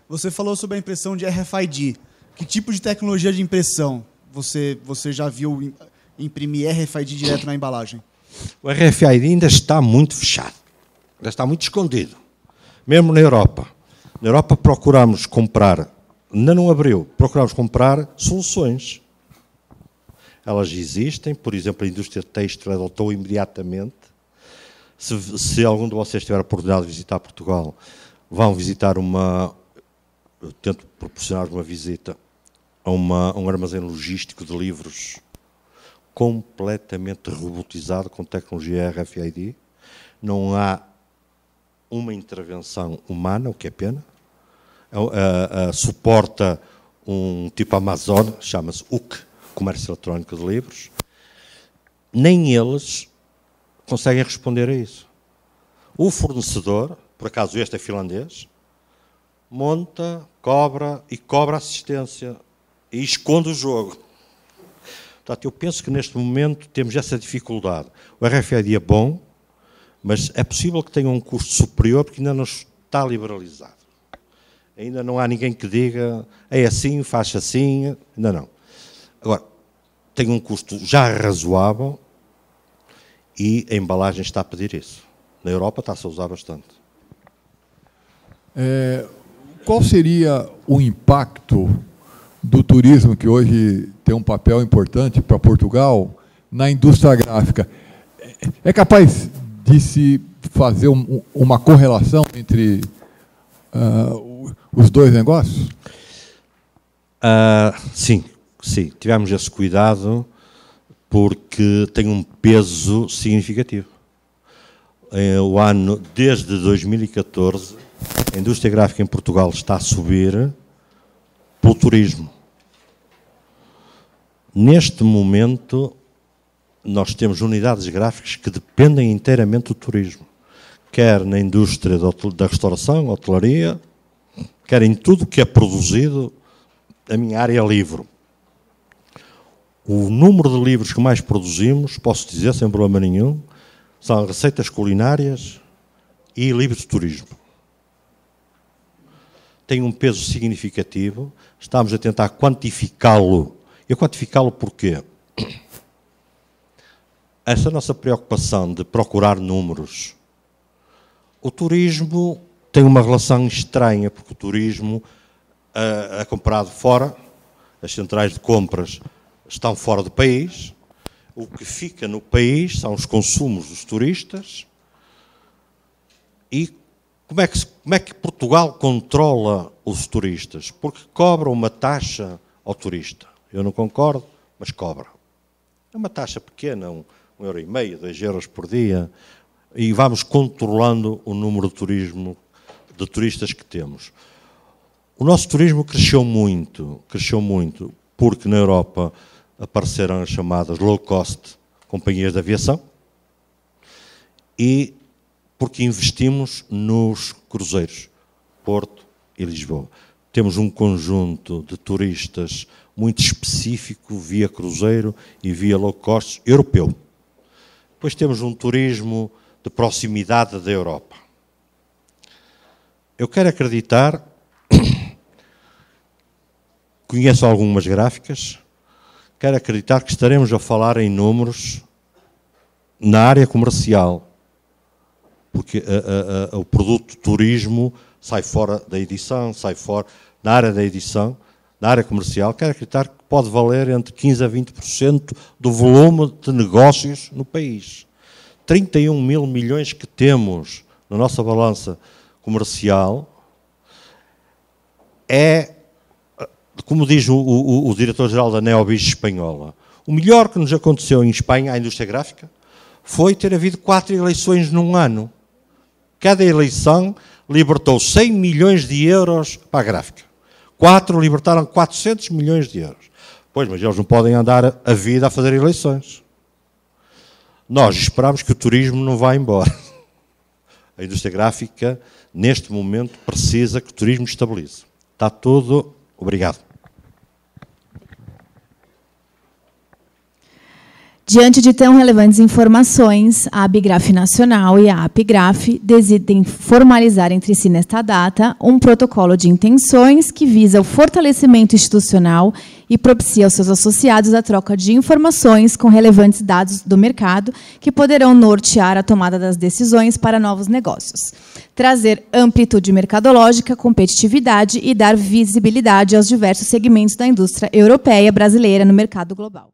Você falou sobre a impressão de RFID. Que tipo de tecnologia de impressão você já viu imprimir RFID direto na embalagem? O RFID ainda está muito fechado, ainda está muito escondido, mesmo na Europa. Na Europa procuramos comprar, ainda não abriu, procuramos comprar soluções. Elas existem, por exemplo, a indústria têxtil adotou imediatamente. Se algum de vocês tiver a oportunidade de visitar Portugal, vão visitar eu tento proporcionar uma visita a um armazém logístico de livros completamente robotizado com tecnologia RFID. Não há uma intervenção humana, o que é pena. Suporta um tipo Amazon, chama-se UC, Comércio Eletrónico de Livros. Nem eles conseguem responder a isso. O fornecedor, por acaso este é finlandês, monta, cobra assistência e esconde o jogo. Portanto, eu penso que neste momento temos essa dificuldade. O RFID é bom, mas é possível que tenha um custo superior porque ainda não está liberalizado. Ainda não há ninguém que diga é assim, faz assim, ainda não. Agora, tem um custo já razoável e a embalagem está a pedir isso. Na Europa está-se a usar bastante. Qual seria o impacto do turismo, que hoje tem um papel importante para Portugal, na indústria gráfica? É capaz de se fazer uma correlação entre os dois negócios? Sim. Tivemos esse cuidado porque tem um peso significativo. Desde 2014, a indústria gráfica em Portugal está a subir pelo turismo. Neste momento, nós temos unidades gráficas que dependem inteiramente do turismo, quer na indústria da restauração, hotelaria, quer em tudo que é produzido. A minha área é livro. O número de livros que mais produzimos, posso dizer sem problema nenhum, são receitas culinárias e livros de turismo. Tem um peso significativo, estamos a tentar quantificá-lo. E quantificá-lo porquê? Essa nossa preocupação de procurar números. O turismo tem uma relação estranha, porque o turismo é comprado fora, as centrais de compras estão fora do país, o que fica no país são os consumos dos turistas. E como é que Portugal controla os turistas? Porque cobra uma taxa ao turista. Eu não concordo, mas cobra. É uma taxa pequena, €1,50, €2 por dia, e vamos controlando o número de turistas que temos. O nosso turismo cresceu muito, porque na Europa apareceram as chamadas low cost companhias de aviação e porque investimos nos cruzeiros, Porto e Lisboa. Temos um conjunto de turistas muito específico via cruzeiro e via low cost europeu. Depois temos um turismo de proximidade da Europa. Eu quero acreditar, conheço algumas gráficas, quero acreditar que estaremos a falar em números na área comercial, porque o produto turismo sai fora da edição, sai fora na área da edição, na área comercial. Quero acreditar que pode valer entre 15% a 20% do volume de negócios no país. 31 mil milhões que temos na nossa balança comercial é, como diz o diretor-geral da Neobis espanhola, o melhor que nos aconteceu em Espanha, à indústria gráfica, foi ter havido 4 eleições num ano. Cada eleição libertou 100 milhões de euros para a gráfica. 4 libertaram 400 milhões de euros. Pois, mas eles não podem andar a vida a fazer eleições. Nós esperamos que o turismo não vá embora. A indústria gráfica, neste momento, precisa que o turismo estabilize. Está tudo. Obrigado. Diante de tão relevantes informações, a Abigraf Nacional e a Apigraf decidem formalizar entre si, nesta data, um protocolo de intenções que visa o fortalecimento institucional e propicia aos seus associados a troca de informações com relevantes dados do mercado que poderão nortear a tomada das decisões para novos negócios, trazer amplitude mercadológica, competitividade e dar visibilidade aos diversos segmentos da indústria europeia e brasileira no mercado global.